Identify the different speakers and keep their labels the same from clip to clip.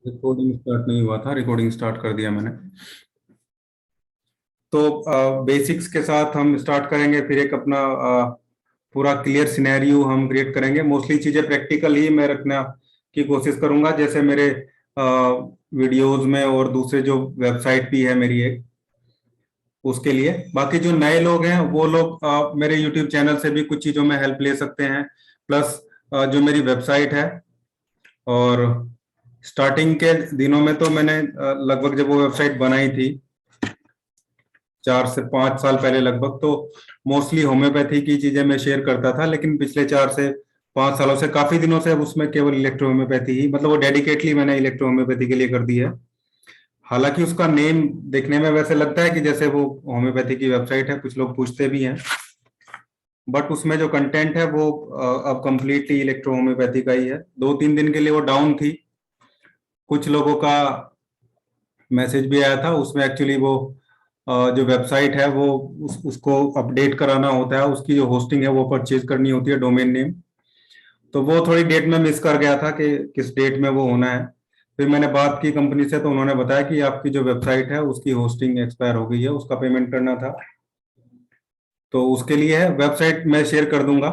Speaker 1: Recording start नहीं हुआ था, रिकॉर्डिंग स्टार्ट कर दिया मैंने। तो बेसिक्स के साथ हम स्टार्ट करेंगे, फिर एक अपना पूरा क्लियर सिनेरियो हम क्रिएट करेंगे। मोस्टली चीजें प्रैक्टिकल ही मैं रखना की कोशिश करूंगा, जैसे मेरे वीडियोस में और दूसरे जो वेबसाइट भी है मेरी एक, उसके लिए। बाकी जो नए लोग हैं वो लोग मेरे यूट्यूब चैनल से भी कुछ चीजों में हेल्प ले सकते हैं। प्लस जो मेरी वेबसाइट है, और स्टार्टिंग के दिनों में तो मैंने लगभग जब वो वेबसाइट बनाई थी 4 से 5 साल पहले लगभग, तो मोस्टली होम्योपैथी की चीजें मैं शेयर करता था। लेकिन पिछले 4 से 5 सालों से, काफी दिनों से, अब उसमें केवल इलेक्ट्रो होम्योपैथी ही, मतलब वो डेडिकेटली मैंने इलेक्ट्रो होम्योपैथी के लिए कर दी है। हालांकि उसका नेम देखने में वैसे लगता है कि जैसे वो होम्योपैथी की वेबसाइट है, कुछ लोग पूछते भी हैं, बट उसमें जो कंटेंट है वो अब कंप्लीटली इलेक्ट्रो होम्योपैथी का ही है। 2-3 दिन के लिए वो डाउन थी, कुछ लोगों का मैसेज भी आया था उसमें। एक्चुअली वो जो वेबसाइट है वो उसको अपडेट कराना होता है, उसकी जो होस्टिंग है वो परचेज करनी होती है, डोमेन नेम। तो वो थोड़ी डेट में मिस कर गया था कि किस डेट में वो होना है। फिर मैंने बात की कंपनी से, तो उन्होंने बताया कि आपकी जो वेबसाइट है उसकी होस्टिंग एक्सपायर हो गई है, उसका पेमेंट करना था। तो उसके लिए है, वेबसाइट मैं शेयर कर दूंगा,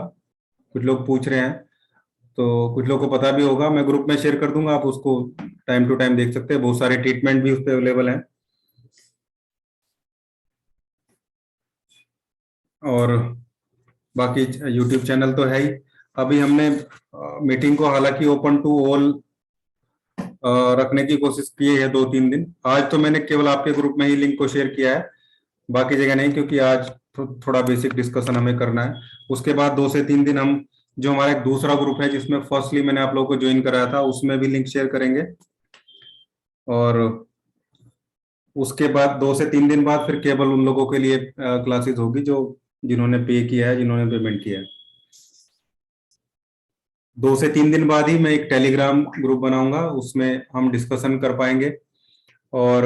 Speaker 1: कुछ लोग पूछ रहे हैं तो कुछ लोग को पता भी होगा, मैं ग्रुप में शेयर कर दूंगा, आप उसको टाइम टू टाइम देख सकते हैं। बहुत सारे ट्रीटमेंट भी उस पर अवेलेबल हैं। और बाकी यूट्यूब चैनल तो है ही। अभी हमने मीटिंग को हालांकि ओपन टू ऑल रखने की कोशिश की है 2-3 दिन। आज तो मैंने केवल आपके ग्रुप में ही लिंक को शेयर किया है, बाकी जगह नहीं, क्योंकि आज थोड़ा बेसिक डिस्कशन हमें करना है। उसके बाद 2 से 3 दिन हम जो हमारा एक दूसरा ग्रुप है जिसमें फर्स्टली मैंने आप लोगों को ज्वाइन कराया था, उसमें भी लिंक शेयर करेंगे। और उसके बाद 2 से 3 दिन बाद फिर केवल उन लोगों के लिए क्लासेस होगी जो जिन्होंने पे किया है, जिन्होंने पेमेंट किया है। 2 से 3 दिन बाद ही मैं एक टेलीग्राम ग्रुप बनाऊंगा, उसमें हम डिस्कशन कर पाएंगे। और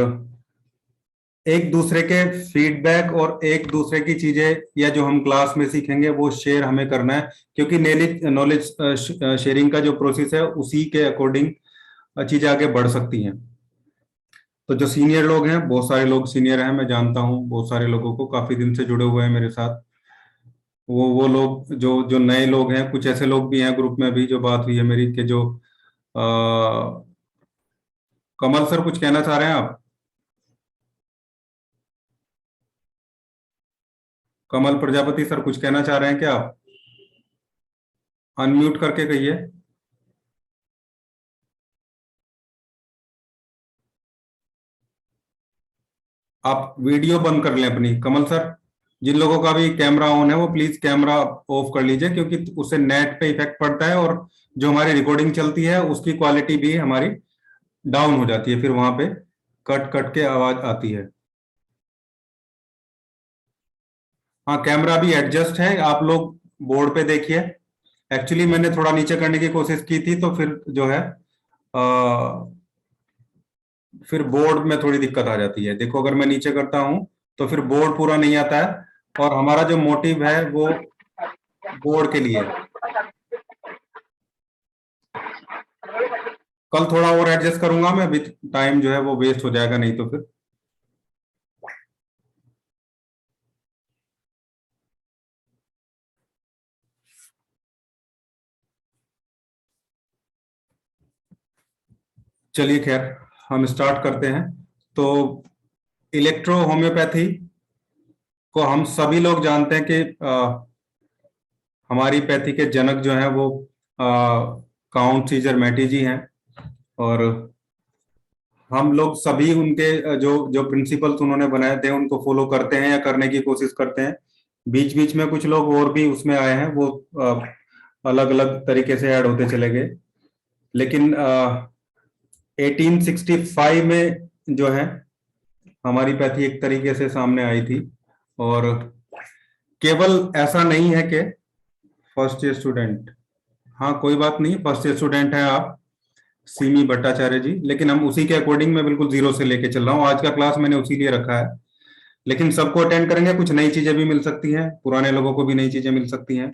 Speaker 1: एक दूसरे के फीडबैक और एक दूसरे की चीजें, या जो हम क्लास में सीखेंगे वो शेयर हमें करना है, क्योंकि नॉलेज शेयरिंग का जो प्रोसेस है उसी के अकॉर्डिंग चीजें आगे बढ़ सकती हैं। तो जो सीनियर लोग हैं, बहुत सारे लोग सीनियर हैं, मैं जानता हूँ बहुत सारे लोगों को, काफी दिन से जुड़े हुए हैं मेरे साथ। वो लोग जो जो नए लोग हैं, कुछ ऐसे लोग भी हैं ग्रुप में भी, जो बात हुई है मेरी कि जो कमल सर कुछ कहना चाह रहे हैं आप? कमल प्रजापति सर कुछ कहना चाह रहे हैं क्या आप? अनम्यूट करके कहिए। आप वीडियो बंद कर लें अपनी, कमल सर। जिन लोगों का भी कैमरा ऑन है वो प्लीज कैमरा ऑफ कर लीजिए, क्योंकि उससे नेट पे इफेक्ट पड़ता है, और जो हमारी रिकॉर्डिंग चलती है उसकी क्वालिटी भी हमारी डाउन हो जाती है, फिर वहां पे कट कट के आवाज आती है। हाँ, कैमरा भी एडजस्ट है, आप लोग बोर्ड पे देखिए। एक्चुअली मैंने थोड़ा नीचे करने की कोशिश की थी, तो फिर जो है फिर बोर्ड में थोड़ी दिक्कत आ जाती है। देखो, अगर मैं नीचे करता हूं तो फिर बोर्ड पूरा नहीं आता है, और हमारा जो मोटिव है वो बोर्ड के लिए है। कल थोड़ा और एडजस्ट करूंगा मैं, विथ टाइम जो है वो वेस्ट हो जाएगा नहीं तो फिर। चलिए खैर, हम स्टार्ट करते हैं। तो इलेक्ट्रो होम्योपैथी को हम सभी लोग जानते हैं कि हमारी पैथी के जनक जो हैं वो काउंट सीजर मैटी जी हैं। और हम लोग सभी उनके जो जो प्रिंसिपल्स उन्होंने बनाए थे उनको फॉलो करते हैं या करने की कोशिश करते हैं। बीच बीच में कुछ लोग और भी उसमें आए हैं, वो अलग अलग तरीके से ऐड होते चले गए। लेकिन 1865 में जो है हमारी पैथी एक तरीके से सामने आई थी। और केवल ऐसा नहीं है कि फर्स्ट ईयर स्टूडेंट, हाँ कोई बात नहीं, फर्स्ट ईयर स्टूडेंट है आप, सीमी भट्टाचार्य जी, लेकिन हम उसी के अकॉर्डिंग मैं बिल्कुल जीरो से लेके चल रहा हूँ। आज का क्लास मैंने उसी लिए रखा है, लेकिन सबको अटेंड करेंगे, कुछ नई चीजें भी मिल सकती हैं, पुराने लोगों को भी नई चीजें मिल सकती हैं।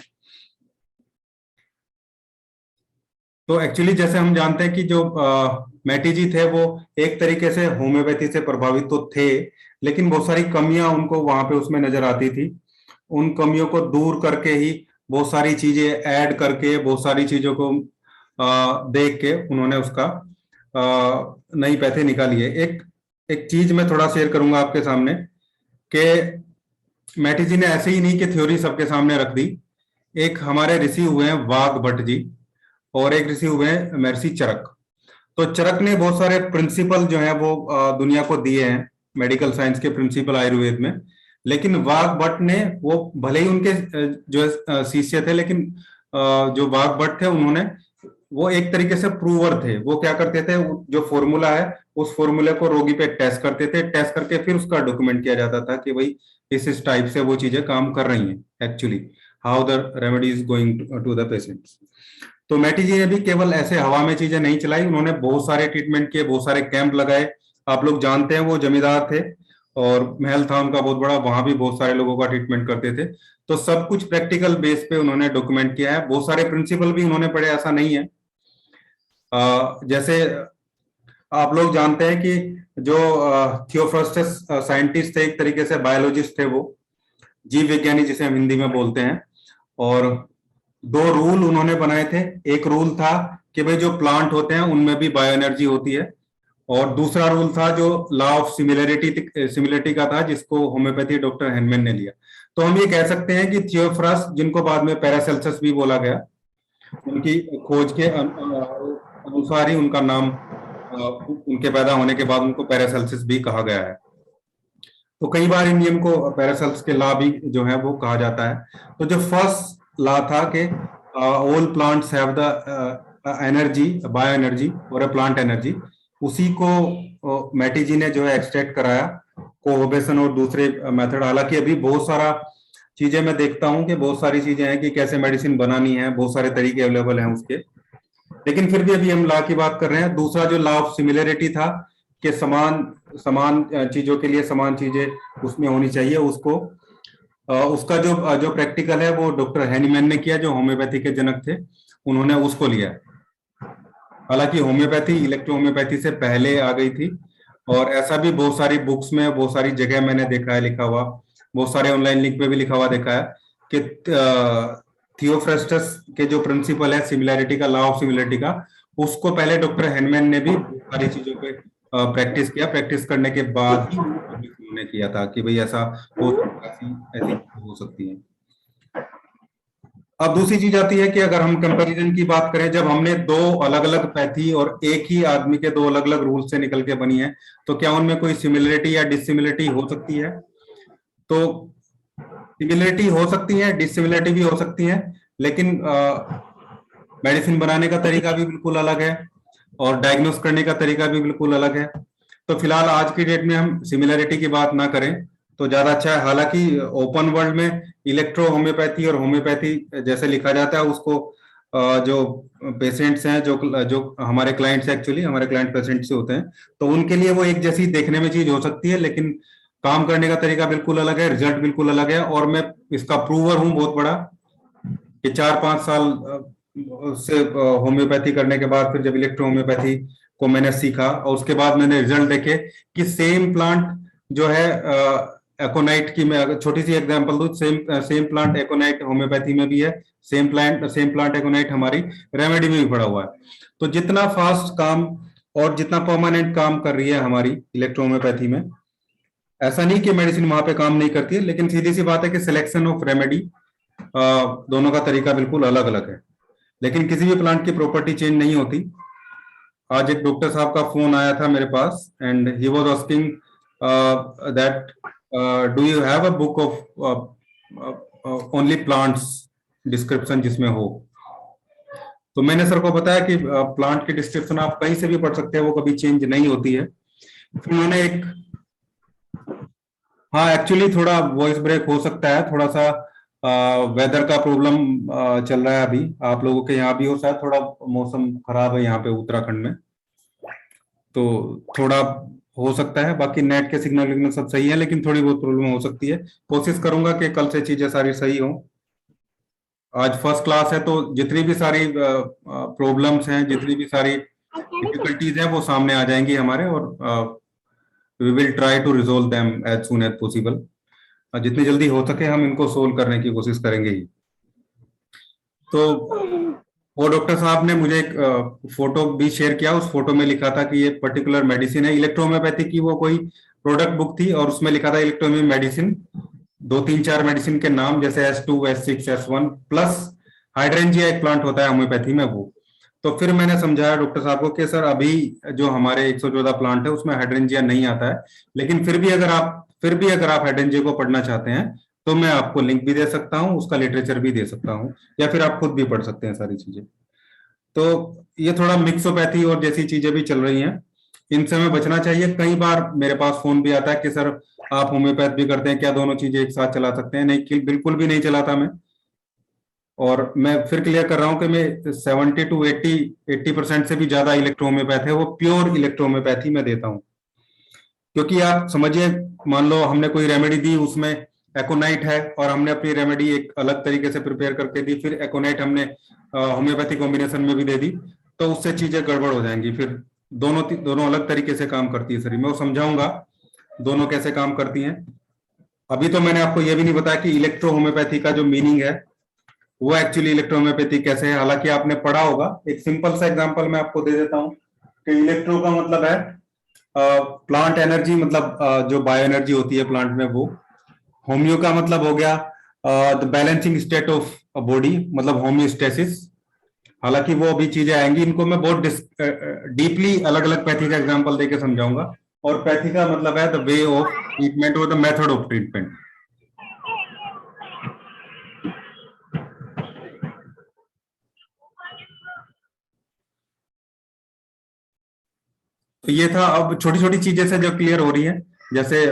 Speaker 1: तो एक्चुअली जैसे हम जानते हैं कि जो मैटी जी थे वो एक तरीके से होम्योपैथी से प्रभावित तो थे, लेकिन बहुत सारी कमियां उनको वहां पे उसमें नजर आती थी। उन कमियों को दूर करके ही बहुत सारी चीजें ऐड करके, बहुत सारी चीजों को देख के उन्होंने उसका नई पैथी निकाली है। एक एक चीज मैं थोड़ा शेयर करूंगा आपके सामने कि मैटी जी ने ऐसे ही नहीं कि थ्योरी सबके सामने रख दी। एक हमारे ऋषि हुए हैं वाघ भट्ट जी, और एक ऋषि हुए हैं महर्षि चरक। तो चरक ने बहुत सारे प्रिंसिपल जो है वो दुनिया को दिए हैं, मेडिकल साइंस के प्रिंसिपल आयुर्वेद में। लेकिन वाघ भट्ट ने, वो भले ही उनके जो शिष्य थे, लेकिन जो वाघ भट्ट थे उन्होंने, वो एक तरीके से प्रूवर थे। वो क्या करते थे, जो फॉर्मूला है उस फॉर्मूले को रोगी पे टेस्ट करते थे, टेस्ट करके फिर उसका डॉक्यूमेंट किया जाता था कि भाई इस टाइप से वो चीजें काम कर रही हैं actually, how the remedy is going to the patients. तो मैटी जी ने भी केवल ऐसे हवा में चीजें नहीं चलाई, उन्होंने बहुत सारे ट्रीटमेंट किए, बहुत सारे कैंप लगाए। आप लोग जानते हैं वो जमींदार थे और महल था उनका बहुत बड़ा, वहां भी बहुत सारे लोगों का ट्रीटमेंट करते थे। तो सब कुछ प्रैक्टिकल बेस पे उन्होंने डॉक्यूमेंट किया है। बहुत सारे प्रिंसिपल भी उन्होंने पढ़े, ऐसा नहीं है। जैसे आप लोग जानते हैं कि जो थियोफ्रस्टस साइंटिस्ट थे, एक तरीके से बायोलॉजिस्ट थे, वो जीव विज्ञानी जिसे हम हिंदी में बोलते हैं। और दो रूल उन्होंने बनाए थे। एक रूल था कि भाई जो प्लांट होते हैं उनमें भी बायो एनर्जी होती है, और दूसरा रूल था जो लॉ ऑफ सिमिलरिटी का था, जिसको होम्योपैथी डॉक्टर हेनमैन ने लिया। तो हम ये कह सकते हैं कि थियोफ्रस्ट, जिनको बाद में पैरासेल्सस भी बोला गया, उनकी खोज के अनुसार ही उनका नाम, उनके पैदा होने के बाद उनको पैरासेल्सिस भी कहा गया है। तो कई बार इन नियम को पैरासेल्स के लॉ भी जो है वो कहा जाता है। तो जो फर्स्ट लॉ था कि all plants have the energy, bio energy और अ प्लांट एनर्जी, उसी को मैटी जी ने जो है एक्सट्रैक्ट कराया, कोहोबेसन और दूसरे मेथड। हालांकि अभी बहुत सारा चीजें मैं देखता हूं कि बहुत सारी चीजें हैं कि कैसे मेडिसिन बनानी है, बहुत सारे तरीके अवेलेबल हैं उसके, लेकिन फिर भी अभी हम लॉ की बात कर रहे हैं। दूसरा जो लॉ ऑफ सिमिलरिटी था कि समान समान चीजों के लिए समान चीजें उसमें होनी चाहिए, उसको उसका जो जो प्रैक्टिकल है वो डॉक्टर हैनीमैन ने किया, जो होम्योपैथी के जनक थे, उन्होंने उसको लिया। हालांकि होम्योपैथी इलेक्ट्रो होम्योपैथी से पहले आ गई थी, और ऐसा भी बहुत सारी बुक्स में, बहुत सारी जगह मैंने देखा है लिखा हुआ, बहुत सारे ऑनलाइन लिंक पे भी लिखा हुआ देखा है कि थियोफ्रस्टस के जो प्रिंसिपल है सिमिलैरिटी का, लॉ ऑफ सिमिलैरिटी का, उसको पहले डॉक्टर हेनमैन ने भी सारी चीजों पे प्रैक्टिस किया। प्रैक्टिस करने के बाद ही उन्होंने किया था कि भाई ऐसा हो, ऐसी ऐसी हो सकती है। अब दूसरी चीज आती है कि अगर हम कंपैरिजन की बात करें, जब हमने दो अलग अलग पैथी और एक ही आदमी के दो अलग अलग रूल से निकल के बनी है, तो क्या उनमें कोई सिमिलरिटी या डिसिमिलरिटी हो सकती है? तो सिमिलरिटी हो सकती है, डिसिमिलरिटी भी हो सकती है, लेकिन मेडिसिन बनाने का तरीका भी बिल्कुल अलग है और डायग्नोस करने का तरीका भी बिल्कुल अलग है। तो फिलहाल आज की डेट में हम सिमिलरिटी की बात ना करें तो ज्यादा अच्छा है। हालांकि ओपन वर्ल्ड में इलेक्ट्रो होम्योपैथी और होम्योपैथी जैसे लिखा जाता है उसको, जो पेशेंट्स हैं, जो जो हमारे क्लाइंट्स एक्चुअली हमारे क्लाइंट पेशेंट से होते हैं, तो उनके लिए वो एक जैसी देखने में चीज हो सकती है, लेकिन काम करने का तरीका बिल्कुल अलग है, रिजल्ट बिल्कुल अलग है। और मैं इसका प्रूवर हूँ बहुत बड़ा कि 4-5 साल से होम्योपैथी करने के बाद फिर जब इलेक्ट्रो होम्योपैथी को मैंने सीखा और उसके बाद मैंने रिजल्ट देखे कि सेम प्लांट जो है, एकोनाइट की मैं अगर छोटी सी एग्जांपल दूं, सेम सेम प्लांट एकोनाइट होम्योपैथी में भी है, सेम प्लांट एकोनाइट हमारी रेमेडी में भी पड़ा हुआ है। तो जितना फास्ट काम और जितना परमानेंट काम कर रही है हमारी इलेक्ट्रो होम्योपैथी में, ऐसा नहीं कि मेडिसिन वहां पे काम नहीं करती है, लेकिन सीधी सी बात है कि सिलेक्शन ऑफ रेमेडी दोनों का तरीका बिल्कुल अलग अलग है। लेकिन किसी भी प्लांट की प्रॉपर्टी चेंज नहीं होती। आज एक डॉक्टर साहब का फोन आया था मेरे पास, and he was asking that do you have a book of only plants description जिसमें हो। तो मैंने सर को बताया कि प्लांट की डिस्क्रिप्शन आप कहीं से भी पढ़ सकते हैं, वो कभी चेंज नहीं होती है। फिर उन्होंने एक, हाँ एक्चुअली थोड़ा वॉइस ब्रेक हो सकता है, थोड़ा सा वेदर का प्रॉब्लम चल रहा है अभी, आप लोगों के यहाँ भी हो, शायद थोड़ा मौसम खराब है यहाँ पे उत्तराखंड में, तो थोड़ा हो सकता है। बाकी नेट के सिग्नल विग्नल सब सही है, लेकिन थोड़ी बहुत प्रॉब्लम हो सकती है। कोशिश करूंगा कि कल से चीजें सारी सही हो। आज फर्स्ट क्लास है, तो जितनी भी सारी प्रॉब्लम्स हैं, जितनी भी सारी डिफिकल्टीज हैं, वो सामने आ जाएंगी हमारे, और we will try to resolve them as soon as possible. जितनी जल्दी हो सके हम इनको सोल्व करने की कोशिश करेंगे ही। तो वो डॉक्टर साहब ने मुझे एक फोटो भी शेयर किया। उस फोटो में लिखा था कि ये पर्टिकुलर मेडिसिन है, इलेक्ट्रोहोम्योपैथी की वो कोई प्रोडक्ट बुक थी, और उसमें लिखा था इलेक्ट्रोहोम्यो मेडिसिन, दो तीन चार मेडिसिन के नाम, जैसे S2 S6 S1 plus hydrangea एक प्लांट होता है होम्योपैथी में वो। तो फिर मैंने समझाया डॉक्टर साहब को कि सर अभी जो हमारे 114 प्लांट है उसमें हाइड्रेंजिया नहीं आता है, लेकिन फिर भी अगर आप हाइड्रेंजिया को पढ़ना चाहते हैं तो मैं आपको लिंक भी दे सकता हूँ, उसका लिटरेचर भी दे सकता हूँ, या फिर आप खुद भी पढ़ सकते हैं सारी चीजें। तो ये थोड़ा मिक्सोपैथी और जैसी चीजें भी चल रही हैं, इनसे हमें बचना चाहिए। कई बार मेरे पास फोन भी आता है कि सर आप होम्योपैथ भी करते हैं क्या, दोनों चीजें एक साथ चला सकते हैं? नहीं, बिल्कुल भी नहीं चलाता मैं। और मैं फिर क्लियर कर रहा हूं कि मैं 70 to 80% से भी ज्यादा इलेक्ट्रोहोम्योपैथ है वो प्योर इलेक्ट्रोहोम्योपैथी में देता हूँ। क्योंकि आप समझिए, मान लो हमने कोई रेमेडी दी, उसमें एकोनाइट है, और हमने अपनी रेमेडी एक अलग तरीके से प्रिपेयर करके दी, फिर एकोनाइट हमने होम्योपैथी कॉम्बिनेशन में भी दे दी, तो उससे चीजें गड़बड़ हो जाएंगी। फिर दोनों दोनों अलग तरीके से काम करती है शरीर में, वो समझाऊंगा दोनों कैसे काम करती हैं। अभी तो मैंने आपको यह भी नहीं बताया कि इलेक्ट्रो होम्योपैथी का जो मीनिंग है वो एक्चुअली इलेक्ट्रो होम्योपैथी कैसे है। हालांकि आपने पढ़ा होगा, एक सिंपल सा एग्जांपल मैं आपको दे देता हूँ कि इलेक्ट्रो का मतलब है प्लांट एनर्जी, मतलब जो बायो एनर्जी होती है प्लांट में वो। होम्यो का मतलब हो गया the balancing state of body, मतलब होम्योस्टेसिस। हालांकि वो अभी चीजें आएंगी, इनको मैं बहुत डीपली अलग अलग पैथी का एग्जांपल देके समझाऊंगा। और पैथी का मतलब है द वे ऑफ ट्रीटमेंट और द मेथड ऑफ ट्रीटमेंट। तो ये था। अब छोटी छोटी चीजें से जो क्लियर हो रही है, जैसे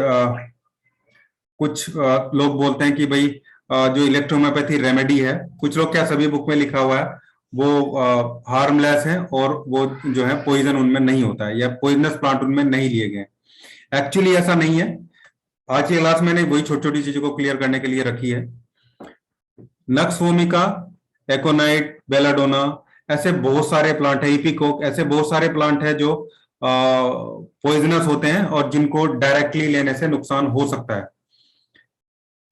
Speaker 1: कुछ लोग बोलते हैं कि भाई जो इलेक्ट्रोहोम्योपैथी रेमेडी है, कुछ लोग क्या, सभी बुक में लिखा हुआ है वो हार्मलेस है, और वो जो है पॉइजन उनमें नहीं होता है, या पॉइजनस प्लांट उनमें नहीं लिए गए। एक्चुअली ऐसा नहीं है। आज की क्लास मैंने वही छोटी छोटी चीजों को क्लियर करने के लिए रखी है। नक्स वोमिका, एकोनाइट, बेलाडोना, ऐसे बहुत सारे प्लांट है, इपिकोक, ऐसे बहुत सारे प्लांट है जो पॉइजनस होते हैं और जिनको डायरेक्टली लेने से नुकसान हो सकता है।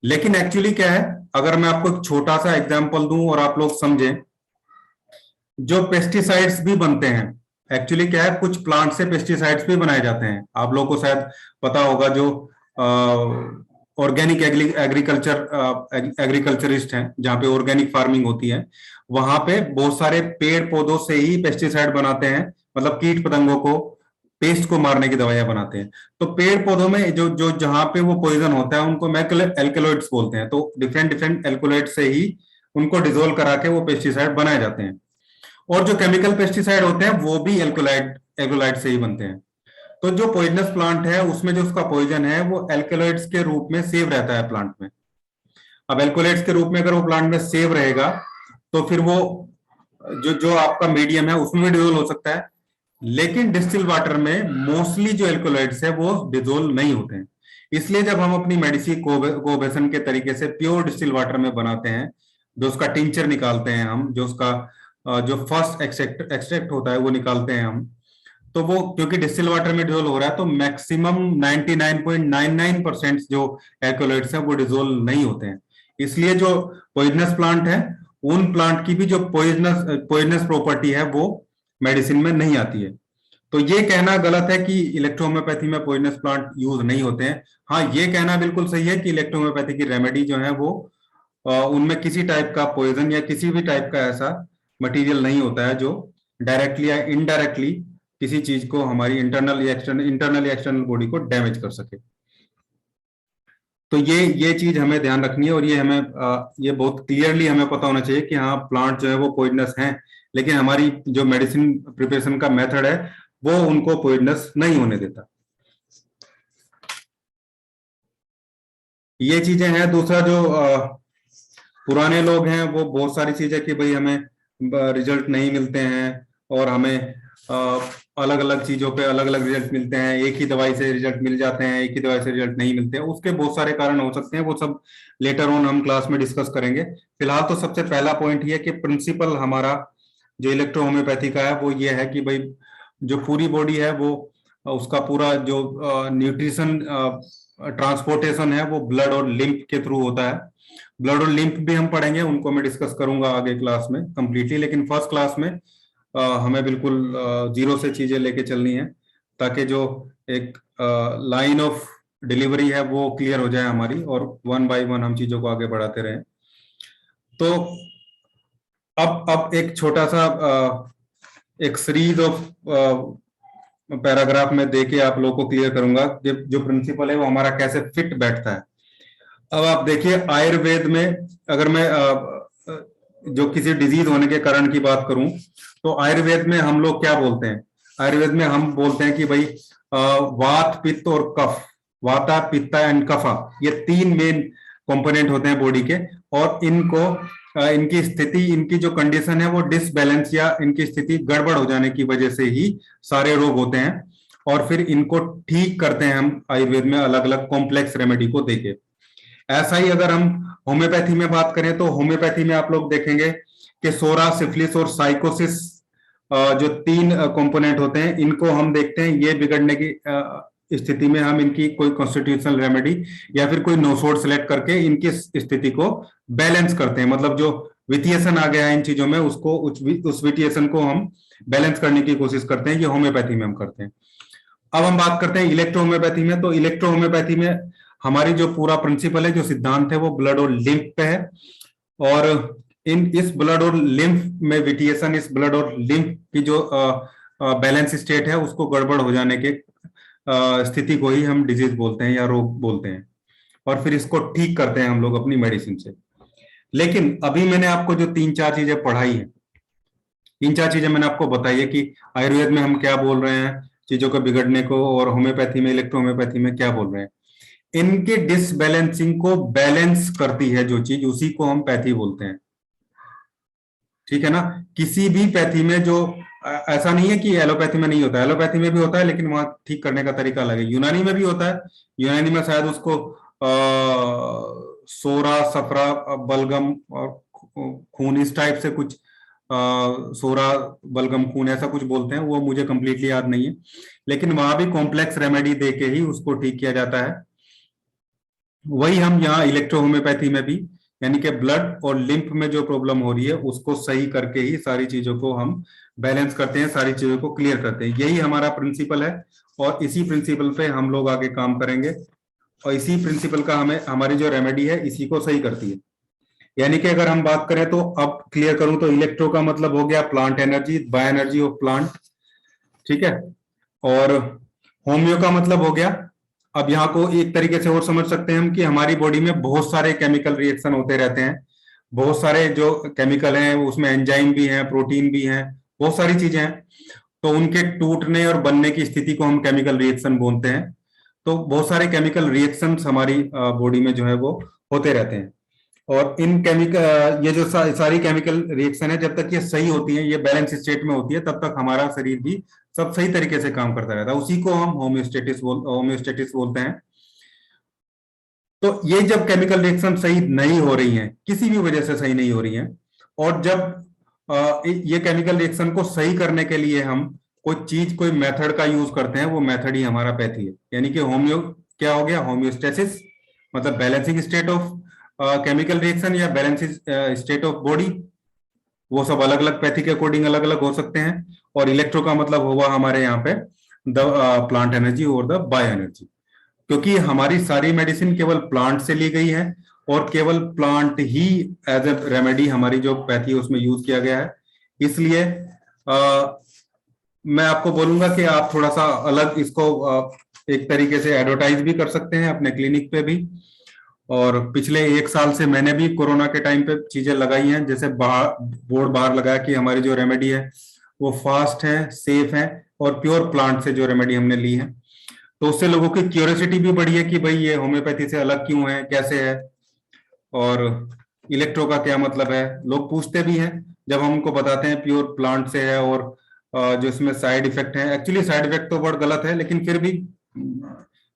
Speaker 1: लेकिन एक्चुअली क्या है, अगर मैं आपको एक छोटा सा एग्जांपल दूं और आप लोग समझें, जो पेस्टिसाइड्स भी बनते हैं, एक्चुअली क्या है, कुछ प्लांट से पेस्टिसाइड्स भी बनाए जाते हैं। आप लोगों को शायद पता होगा, जो ऑर्गेनिक एग्रीकल्चरिस्ट हैं, जहाँ पे ऑर्गेनिक फार्मिंग होती है, वहां पे बहुत सारे पेड़ पौधों से ही पेस्टिसाइड बनाते हैं, मतलब कीट पतंगों को, पेस्ट को मारने की दवाइयां बनाते हैं। तो पेड़ पौधों में जो जो जहां पे वो पॉइजन होता है उनको एल्केलॉइड्स बोलते हैं। तो डिफरेंट डिफरेंट एल्कोलॉइड से ही उनको डिजोल्व करा के वो पेस्टिसाइड बनाए जाते हैं। और जो केमिकल पेस्टिसाइड होते हैं वो भी एल्कोलाइड से ही बनते हैं। तो जो पॉइजनस प्लांट है उसमें जो उसका पॉइजन है वो एल्कोलॉइड्स के रूप में सेव रहता है प्लांट में। अब एल्कोलॉइड्स के रूप में अगर वो प्लांट में सेव रहेगा, तो फिर वो जो जो आपका मीडियम है उसमें भी डिजोल्व हो सकता है। लेकिन डिस्टिल वाटर में मोस्टली जो एल्कोलॉइड्स है वो डिजोल्व नहीं होते हैं। इसलिए जब हम अपनी मेडिसिन कोबेसन के तरीके से प्योर डिस्टिल वाटर में बनाते हैं, जो उसका टिंचर निकालते हैं हम, जो उसका जो फर्स्ट एक्सट्रैक्ट होता है वो निकालते हैं हम, तो वो क्योंकि डिस्टिल वाटर में डिजोल्व हो रहा है, तो मैक्सिमम 99.99% जो एल्कोलॉइड्स हैं वो डिजोल्व नहीं होते हैं। इसलिए जो पॉइजनस प्लांट है, उन प्लांट की भी जो पॉइजनस प्रॉपर्टी है वो मेडिसिन में नहीं आती है। तो ये कहना गलत है कि इलेक्ट्रोहोम्योपैथी में पॉइजनस प्लांट यूज नहीं होते हैं। हाँ, ये कहना बिल्कुल सही है कि इलेक्ट्रोहोम्योपैथी की रेमेडी जो है वो उनमें किसी टाइप का पॉइजन या किसी भी टाइप का ऐसा मटेरियल नहीं होता है जो डायरेक्टली या इनडायरेक्टली किसी चीज को, हमारी इंटरनल या एक्सटर्नल बॉडी को डैमेज कर सके। तो ये चीज हमें ध्यान रखनी है, और ये हमें ये बहुत क्लियरली हमें पता होना चाहिए कि हाँ, प्लांट जो है वो पॉइजनस हैं, लेकिन हमारी जो मेडिसिन प्रिपरेशन का मेथड है वो उनको पॉइजनस नहीं होने देता। ये चीजें हैं। दूसरा, जो पुराने लोग हैं वो बहुत सारी चीजें कि भाई हमें रिजल्ट नहीं मिलते हैं, और हमें अलग अलग चीजों पे अलग अलग रिजल्ट मिलते हैं, एक ही दवाई से रिजल्ट मिल जाते हैं, एक ही दवाई से रिजल्ट नहीं मिलते हैं, उसके बहुत सारे कारण हो सकते हैं, वो सब लेटर ऑन हम क्लास में डिस्कस करेंगे। फिलहाल तो सबसे पहला पॉइंट ये है कि प्रिंसिपल हमारा जो इलेक्ट्रो होम्योपैथी का है वो ये है कि भाई जो पूरी बॉडी है वो उसका पूरा जो न्यूट्रिशन ट्रांसपोर्टेशन है वो ब्लड और लिम्फ के थ्रू होता है। ब्लड और लिम्फ भी हम पढ़ेंगे, उनको मैं डिस्कस करूंगा आगे क्लास में कंप्लीटली, लेकिन फर्स्ट क्लास में हमें बिल्कुल जीरो से चीजें लेके चलनी है, ताकि जो एक लाइन ऑफ डिलीवरी है वो क्लियर हो जाए हमारी, और वन बाय वन हम चीजों को आगे बढ़ाते रहें। तो अब एक छोटा सा एक सीरीज ऑफ पैराग्राफ में देके आप लोगों को क्लियर करूंगा कि जो प्रिंसिपल है वो हमारा कैसे फिट बैठता है। अब आप देखिए आयुर्वेद में, अगर मैं जो किसी डिजीज होने के कारण की बात करूं, तो आयुर्वेद में हम लोग क्या बोलते हैं? आयुर्वेद में हम बोलते हैं कि भाई वात पित्त और कफ, वाता पित्ता एंड कफा, ये तीन मेन कंपोनेंट होते हैं बॉडी के, और इनको इनकी स्थिति, इनकी जो कंडीशन है वो डिसबैलेंस या इनकी स्थिति गड़बड़ हो जाने की वजह से ही सारे रोग होते हैं, और फिर इनको ठीक करते हैं हम आयुर्वेद में अलग अलग कॉम्प्लेक्स रेमेडी को देके। ऐसा ही अगर हम होम्योपैथी में बात करें, तो होम्योपैथी में आप लोग देखेंगे कि सोरा, सिफिलिस और साइकोसिस जो तीन कंपोनेंट होते हैं, इनको हम देखते हैं ये बिगड़ने की स्थिति में हम इनकी कोई कॉन्स्टिट्यूशनल रेमेडी या फिर कोई नोसोड सेलेक्ट करके इनकी स्थिति को बैलेंस करते हैं। मतलब जो विटिएशन आ गया है इन चीजों में, उसको उस विटिएशन को हम बैलेंस करने की कोशिश करते हैं, ये होम्योपैथी में हम करते हैं। अब हम बात करते हैं इलेक्ट्रो होम्योपैथी में। तो इलेक्ट्रो होम्योपैथी में हमारी जो पूरा प्रिंसिपल है, जो सिद्धांत है, वो ब्लड और लिम्फ पे है, और इस ब्लड और लिम्फ में विटिएशन, इस ब्लड और लिम्फ की जो बैलेंस स्टेट है उसको गड़बड़ हो जाने के स्थिति को ही हम डिजीज बोलते हैं या रोग बोलते हैं, और फिर इसको ठीक करते हैं हम लोग अपनी मेडिसिन से। लेकिन अभी मैंने आपको जो तीन चार चीजें पढ़ाई है, तीन चार चीजें मैंने आपको बताई है कि आयुर्वेद में हम क्या बोल रहे हैं चीजों को बिगड़ने को, और होम्योपैथी में, इलेक्ट्रो होम्योपैथी में क्या बोल रहे हैं। इनके डिसबैलेंसिंग को बैलेंस करती है जो चीज, उसी को हम पैथी बोलते हैं। ठीक है ना? किसी भी पैथी में जो ऐसा नहीं है कि एलोपैथी में नहीं होता है, एलोपैथी में भी होता है, लेकिन वहां ठीक करने का तरीका अलग है। यूनानी में भी होता है, यूनानी में शायद उसको सोरा, सफरा, बलगम और खून, इस टाइप से कुछ, सोरा, बलगम, खून, ऐसा कुछ बोलते हैं, वो मुझे कंप्लीटली याद नहीं है, लेकिन वहां भी कॉम्प्लेक्स रेमेडी देके ही उसको ठीक किया जाता है। वही हम यहाँ इलेक्ट्रो होम्योपैथी में भी, यानी कि ब्लड और लिम्फ में जो प्रॉब्लम हो रही है उसको सही करके ही सारी चीजों को हम बैलेंस करते हैं, सारी चीजों को क्लियर करते हैं। यही हमारा प्रिंसिपल है, और इसी प्रिंसिपल पे हम लोग आगे काम करेंगे, और इसी प्रिंसिपल का हमें, हमारी जो रेमेडी है इसी को सही करती है। यानी कि अगर हम बात करें, तो अब क्लियर करूं तो इलेक्ट्रो का मतलब हो गया plant energy, bio energy of plant, ठीक है, और होम्यो का मतलब हो गया, अब यहाँ को एक तरीके से और समझ सकते हैं हम कि हमारी बॉडी में बहुत सारे केमिकल रिएक्शन होते रहते हैं, बहुत सारे जो केमिकल हैं उसमें एंजाइम भी हैं, प्रोटीन भी हैं, बहुत सारी चीजें हैं, तो उनके टूटने और बनने की स्थिति को हम केमिकल रिएक्शन बोलते हैं। तो बहुत सारे केमिकल रिएक्शंस हमारी बॉडी में जो है वो होते रहते हैं, और इन केमिकल, ये जो सारी केमिकल रिएक्शन है, जब तक ये सही होती है, ये बैलेंस स्टेट में होती है, तब तक हमारा शरीर भी सब सही तरीके से काम करता रहता है। उसी को हम होम्योस्टेटिस बोलते हैं। तो ये जब केमिकल रिएक्शन सही नहीं हो रही हैं, किसी भी वजह से सही नहीं हो रही हैं, और जब ये केमिकल रिएक्शन को सही करने के लिए हम कोई चीज, कोई मेथड का यूज करते हैं, वो मेथड ही हमारा पैथी है। यानी कि होम्यो क्या हो गया? होम्योस्टेसिस, मतलब balancing state of chemical reaction या बैलेंसिंग स्टेट ऑफ बॉडी, वो सब अलग अलग पैथी के अकॉर्डिंग अलग अलग हो सकते हैं। और इलेक्ट्रो का मतलब होगा हमारे यहाँ पे द प्लांट एनर्जी और द बायो एनर्जी, क्योंकि हमारी सारी मेडिसिन केवल प्लांट से ली गई है, और केवल प्लांट ही एज ए रेमेडी हमारी जो पैथी है उसमें यूज किया गया है। इसलिए मैं आपको बोलूंगा कि आप थोड़ा सा अलग इसको एक तरीके से एडवर्टाइज भी कर सकते हैं अपने क्लिनिक पे भी। और पिछले एक साल से मैंने भी कोरोना के टाइम पे चीजें लगाई हैं, जैसे बोर्ड बाहर लगाया कि हमारी जो रेमेडी है वो फास्ट है, सेफ है, और प्योर प्लांट से जो रेमेडी हमने ली है, तो उससे लोगों की क्यूरियोसिटी भी बढ़ी है कि भाई ये होम्योपैथी से अलग क्यों है, कैसे है, और इलेक्ट्रो का क्या मतलब है। लोग पूछते भी हैं जब हम उनको बताते हैं प्योर प्लांट से है और जो इसमें साइड इफेक्ट है, एक्चुअली साइड इफेक्ट तो बहुत गलत है, लेकिन फिर भी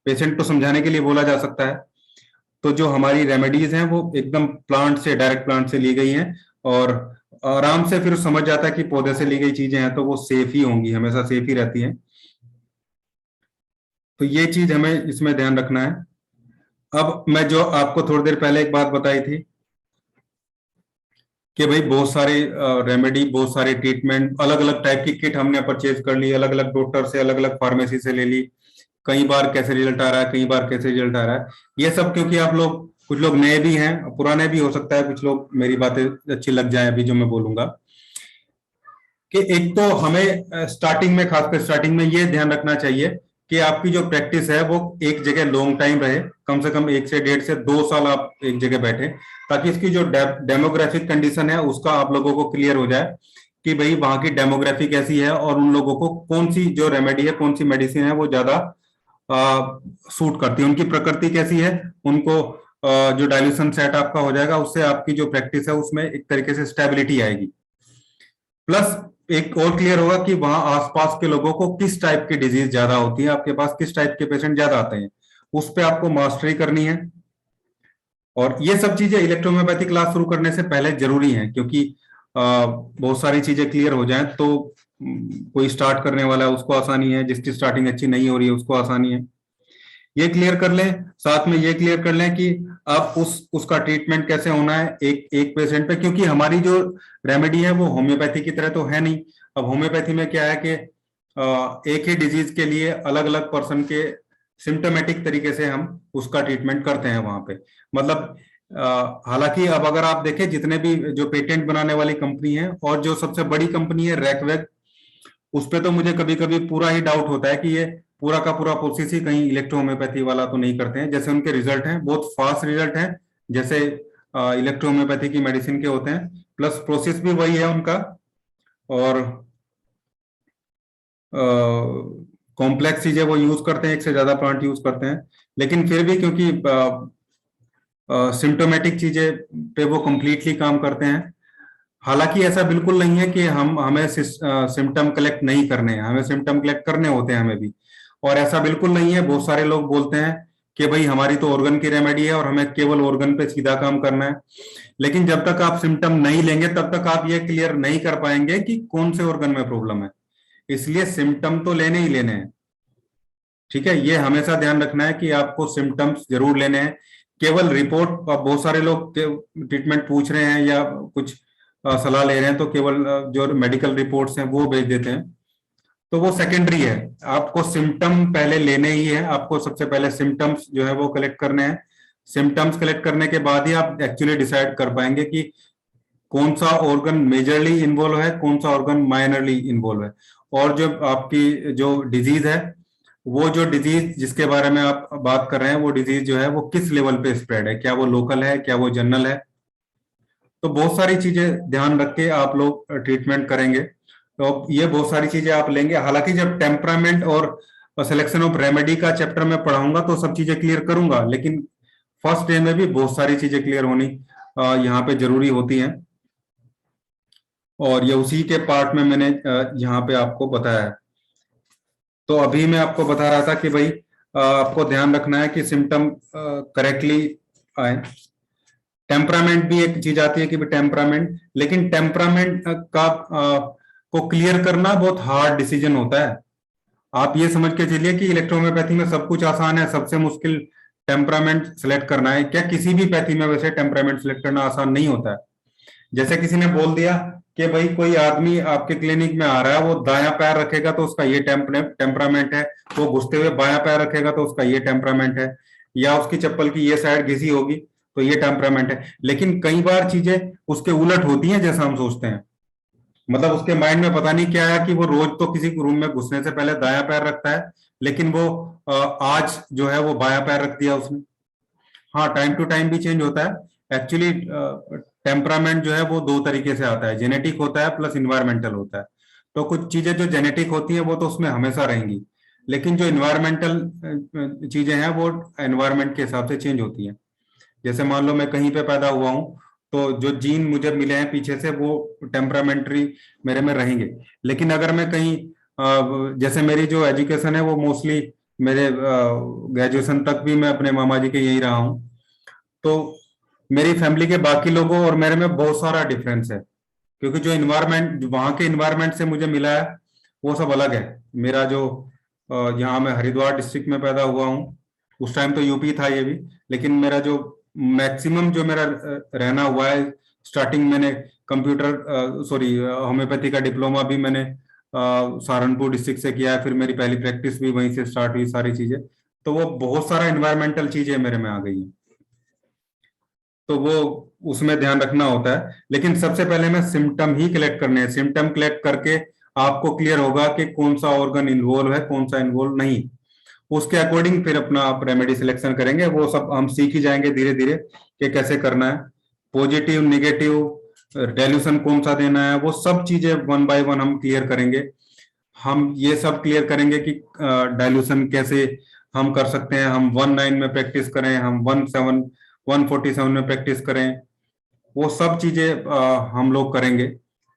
Speaker 1: पेशेंट को समझाने के लिए बोला जा सकता है। तो जो हमारी रेमेडीज हैं वो एकदम प्लांट से, डायरेक्ट प्लांट से ली गई हैं, और आराम से फिर समझ जाता है कि पौधे से ली गई चीजें हैं तो वो सेफ ही होंगी, हमेशा सेफ ही रहती हैं। तो ये चीज हमें इसमें ध्यान रखना है। अब मैं जो आपको थोड़ी देर पहले एक बात बताई थी कि भाई बहुत सारे रेमेडी, बहुत सारे ट्रीटमेंट, अलग अलग टाइप की किट हमने परचेज कर ली, अलग अलग डॉक्टर से, अलग अलग फार्मेसी से ले ली। कई बार कैसे रिजल्ट आ रहा है, कई बार कैसे रिजल्ट आ रहा है, ये सब क्योंकि आप लोग, कुछ लोग नए भी हैं, पुराने भी हो सकता है, कुछ लोग मेरी बातें अच्छी लग जाए अभी जो मैं बोलूंगा। कि एक तो हमें स्टार्टिंग में, खासकर स्टार्टिंग में ये ध्यान रखना चाहिए कि आपकी जो प्रैक्टिस है वो एक जगह लॉन्ग टाइम रहे, कम से कम 1 से 1.5 से 2 साल आप एक जगह बैठे, ताकि इसकी जो डेमोग्राफिक कंडीशन है उसका आप लोगों को क्लियर हो जाए कि भाई वहां की डेमोग्राफी कैसी है, और उन लोगों को कौन सी जो रेमेडी है, कौन सी मेडिसिन है वो ज्यादा सूट करती है, उनकी प्रकृति कैसी है, उनको जो डाइल्यूशन सेट आपका हो जाएगा, उससे आपकी जो प्रैक्टिस है उसमें एक तरीके से स्टेबिलिटी आएगी। प्लस एक और क्लियर होगा कि वहां आसपास के लोगों को किस टाइप की डिजीज ज्यादा होती है, आपके पास किस टाइप के पेशेंट ज्यादा आते हैं, उस पर आपको मास्टरी करनी है। और ये सब चीजें इलेक्ट्रोहोम्योपैथी क्लास शुरू करने से पहले जरूरी हैं, क्योंकि बहुत सारी चीजें क्लियर हो जाएं तो कोई स्टार्ट करने वाला है उसको आसानी है, जिसकी स्टार्टिंग अच्छी नहीं हो रही है उसको आसानी है। ये क्लियर कर लें, साथ में ये क्लियर कर लें कि आप उसका ट्रीटमेंट कैसे होना है एक एक पेशेंट पे, क्योंकि हमारी जो रेमेडी है वो होम्योपैथी की तरह तो है नहीं। अब होम्योपैथी में क्या है कि एक ही डिजीज के लिए अलग अलग पर्सन के सिम्टोमेटिक तरीके से हम उसका ट्रीटमेंट करते हैं वहां पे। मतलब हालांकि अब अगर आप देखें, जितने भी जो पेटेंट बनाने वाली कंपनी है और जो सबसे बड़ी कंपनी है रैकवेक, उस पे तो मुझे कभी कभी पूरा ही डाउट होता है कि ये पूरा का पूरा प्रोसेस ही कहीं इलेक्ट्रोहोम्योपैथी वाला तो नहीं करते हैं। जैसे उनके रिजल्ट हैं बहुत फास्ट रिजल्ट हैं, जैसे इलेक्ट्रोहोम्योपैथी की मेडिसिन के होते हैं, प्लस प्रोसेस भी वही है उनका, और कॉम्प्लेक्स चीजें वो यूज करते हैं, एक से ज्यादा प्लांट यूज करते हैं, लेकिन फिर भी क्योंकि सिम्टोमेटिक चीजें पे वो कंप्लीटली काम करते हैं। हालांकि ऐसा बिल्कुल नहीं है कि हमें सिम्टम कलेक्ट नहीं करने हैं, हमें सिम्टम कलेक्ट करने होते हैं हमें भी। और ऐसा बिल्कुल नहीं है, बहुत सारे लोग बोलते हैं कि भाई हमारी तो ऑर्गन की रेमेडी है और हमें केवल ऑर्गन पे सीधा काम करना है, लेकिन जब तक आप सिम्टम नहीं लेंगे तब तक आप ये क्लियर नहीं कर पाएंगे कि कौन से ऑर्गन में प्रॉब्लम है। इसलिए सिम्टम तो लेने ही लेने हैं, ठीक है। ये हमेशा ध्यान रखना है कि आपको सिम्टम्स जरूर लेने हैं। केवल रिपोर्ट, बहुत सारे लोग ट्रीटमेंट पूछ रहे हैं या कुछ सलाह ले रहे हैं तो केवल जो मेडिकल रिपोर्ट्स हैं वो भेज देते हैं, तो वो सेकेंडरी है। आपको सिम्टम पहले लेने ही है, आपको सबसे पहले सिम्टम्स जो है वो कलेक्ट करने हैं। सिम्टम्स कलेक्ट करने के बाद ही आप एक्चुअली डिसाइड कर पाएंगे कि कौन सा ऑर्गन मेजरली इन्वॉल्व है, कौन सा ऑर्गन माइनरली इन्वॉल्व है, और जो आपकी जो डिजीज है, वो जो डिजीज जिसके बारे में आप बात कर रहे हैं, वो डिजीज जो है वो किस लेवल पे स्प्रेड है, क्या वो लोकल है, क्या वो जनरल है। तो बहुत सारी चीजें ध्यान रख के आप लोग ट्रीटमेंट करेंगे, तो ये बहुत सारी चीजें आप लेंगे। हालांकि जब टेम्परामेंट और सिलेक्शन ऑफ रेमेडी का चैप्टर में पढ़ाऊंगा तो सब चीजें क्लियर करूंगा, लेकिन फर्स्ट डे में भी बहुत सारी चीजें क्लियर होनी यहाँ पे जरूरी होती हैं, और ये उसी के पार्ट में मैंने यहाँ पे आपको बताया है। तो अभी मैं आपको बता रहा था कि भाई आपको ध्यान रखना है कि सिम्टम करेक्टली आए। टेम्परामेंट भी एक चीज आती है कि टेम्परामेंट, लेकिन टेम्परामेंट का को क्लियर करना बहुत हार्ड डिसीजन होता है। आप ये समझ के चलिए कि इलेक्ट्रोहोम्योपैथी में सब कुछ आसान है, सबसे मुश्किल टेम्परामेंट सेलेक्ट करना है। क्या किसी भी पैथी में वैसे टेम्परामेंट सेलेक्ट करना आसान नहीं होता है। जैसे किसी ने बोल दिया कि भाई कोई आदमी आपके क्लिनिक में आ रहा है, वो दायां पैर रखेगा तो उसका ये टेम्परामेंट है, वो घुसते हुए बायां पैर रखेगा तो उसका ये टेम्परामेंट है, या उसकी चप्पल की ये साइड घिसी होगी तो ये टेम्परामेंट है। लेकिन कई बार चीजें उसके उलट होती हैं जैसा हम सोचते हैं। मतलब उसके माइंड में पता नहीं क्या है कि वो रोज तो किसी रूम में घुसने से पहले दायां पैर रखता है, लेकिन वो आज जो है वो बायां पैर रख दिया उसने। हाँ, टाइम टू टाइम भी चेंज होता है एक्चुअली। टेम्परामेंट जो है वो दो तरीके से आता है, जेनेटिक होता है प्लस इन्वायरमेंटल होता है। तो कुछ चीजें जो जेनेटिक होती हैं वो तो उसमें हमेशा रहेंगी, लेकिन जो इन्वायरमेंटल चीजें हैं वो एनवायरमेंट के हिसाब से चेंज होती हैं। जैसे मान लो मैं कहीं पे पैदा हुआ हूँ तो जो जीन मुझे मिले हैं पीछे से वो टेम्परामेंटरी मेरे में रहेंगे। लेकिन अगर मैं कहीं जैसे मेरी जो एजुकेशन है वो मोस्टली मेरे ग्रेजुएशन तक भी मैं अपने मामा जी के यही रहा हूँ, तो मेरी फैमिली के बाकी लोगों और मेरे में बहुत सारा डिफरेंस है, क्योंकि जो इन्वायरमेंट वहाँ के इन्वायरमेंट से मुझे मिला है वो सब अलग है। मेरा जो यहाँ मैं हरिद्वार डिस्ट्रिक्ट में पैदा हुआ हूँ, उस टाइम तो यूपी था ये भी, लेकिन मेरा जो मैक्सिमम जो मेरा रहना हुआ है, स्टार्टिंग मैंने कंप्यूटर सॉरी होम्योपैथी का डिप्लोमा भी मैंने सहारनपुर डिस्ट्रिक्ट से किया है, फिर मेरी पहली प्रैक्टिस भी वहीं से स्टार्ट हुई, सारी चीजें। तो वो बहुत सारा इन्वायरमेंटल चीजें मेरे में आ गई हैं, तो वो उसमें ध्यान रखना होता है। लेकिन सबसे पहले मैं सिम्टम ही कलेक्ट करने हैं, सिम्टम कलेक्ट करके आपको क्लियर होगा कि कौन सा ऑर्गन इन्वॉल्व है, कौन सा इन्वॉल्व नहीं। उसके अकॉर्डिंग फिर अपना आप रेमेडी सिलेक्शन करेंगे, वो सब हम सीख ही जाएंगे धीरे धीरे कि कैसे करना है। पॉजिटिव निगेटिव डाइल्यूशन कौन सा देना है, वो सब चीजें वन बाय वन हम क्लियर करेंगे। हम ये सब क्लियर करेंगे कि डाइल्यूशन कैसे हम कर सकते हैं, हम 19 में प्रैक्टिस करें, हम 17 147 में प्रैक्टिस करें, वो सब चीजें हम लोग करेंगे,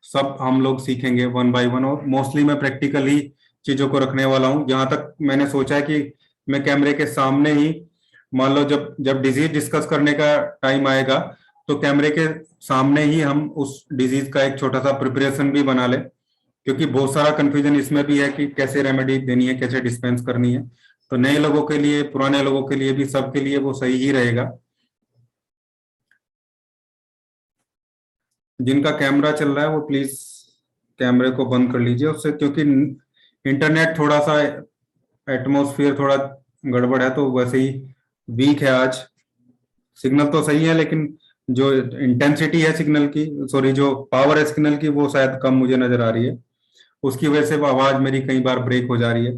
Speaker 1: सब हम लोग सीखेंगे वन बाय वन। और मोस्टली मैं प्रैक्टिकल ही चीजों को रखने वाला हूँ। जहां तक मैंने सोचा है कि मैं कैमरे के सामने ही, मान लो जब जब डिजीज डिस्कस करने का टाइम आएगा, तो कैमरे के सामने ही हम उस डिजीज का एक छोटा सा प्रिपरेशन भी बना ले, क्योंकि बहुत सारा कंफ्यूजन इसमें भी है कि कैसे रेमेडी देनी है, कैसे डिस्पेंस करनी है। तो नए लोगों के लिए, पुराने लोगों के लिए भी, सबके लिए वो सही ही रहेगा। जिनका कैमरा चल रहा है वो प्लीज कैमरे को बंद कर लीजिए उससे, क्योंकि इंटरनेट थोड़ा सा, एटमॉस्फेयर थोड़ा गड़बड़ है, तो वैसे ही वीक है आज। सिग्नल तो सही है, लेकिन जो इंटेंसिटी है सिग्नल की, सॉरी जो पावर है सिग्नल की, वो शायद कम मुझे नजर आ रही है। उसकी वजह से वो आवाज मेरी कई बार ब्रेक हो जा रही है।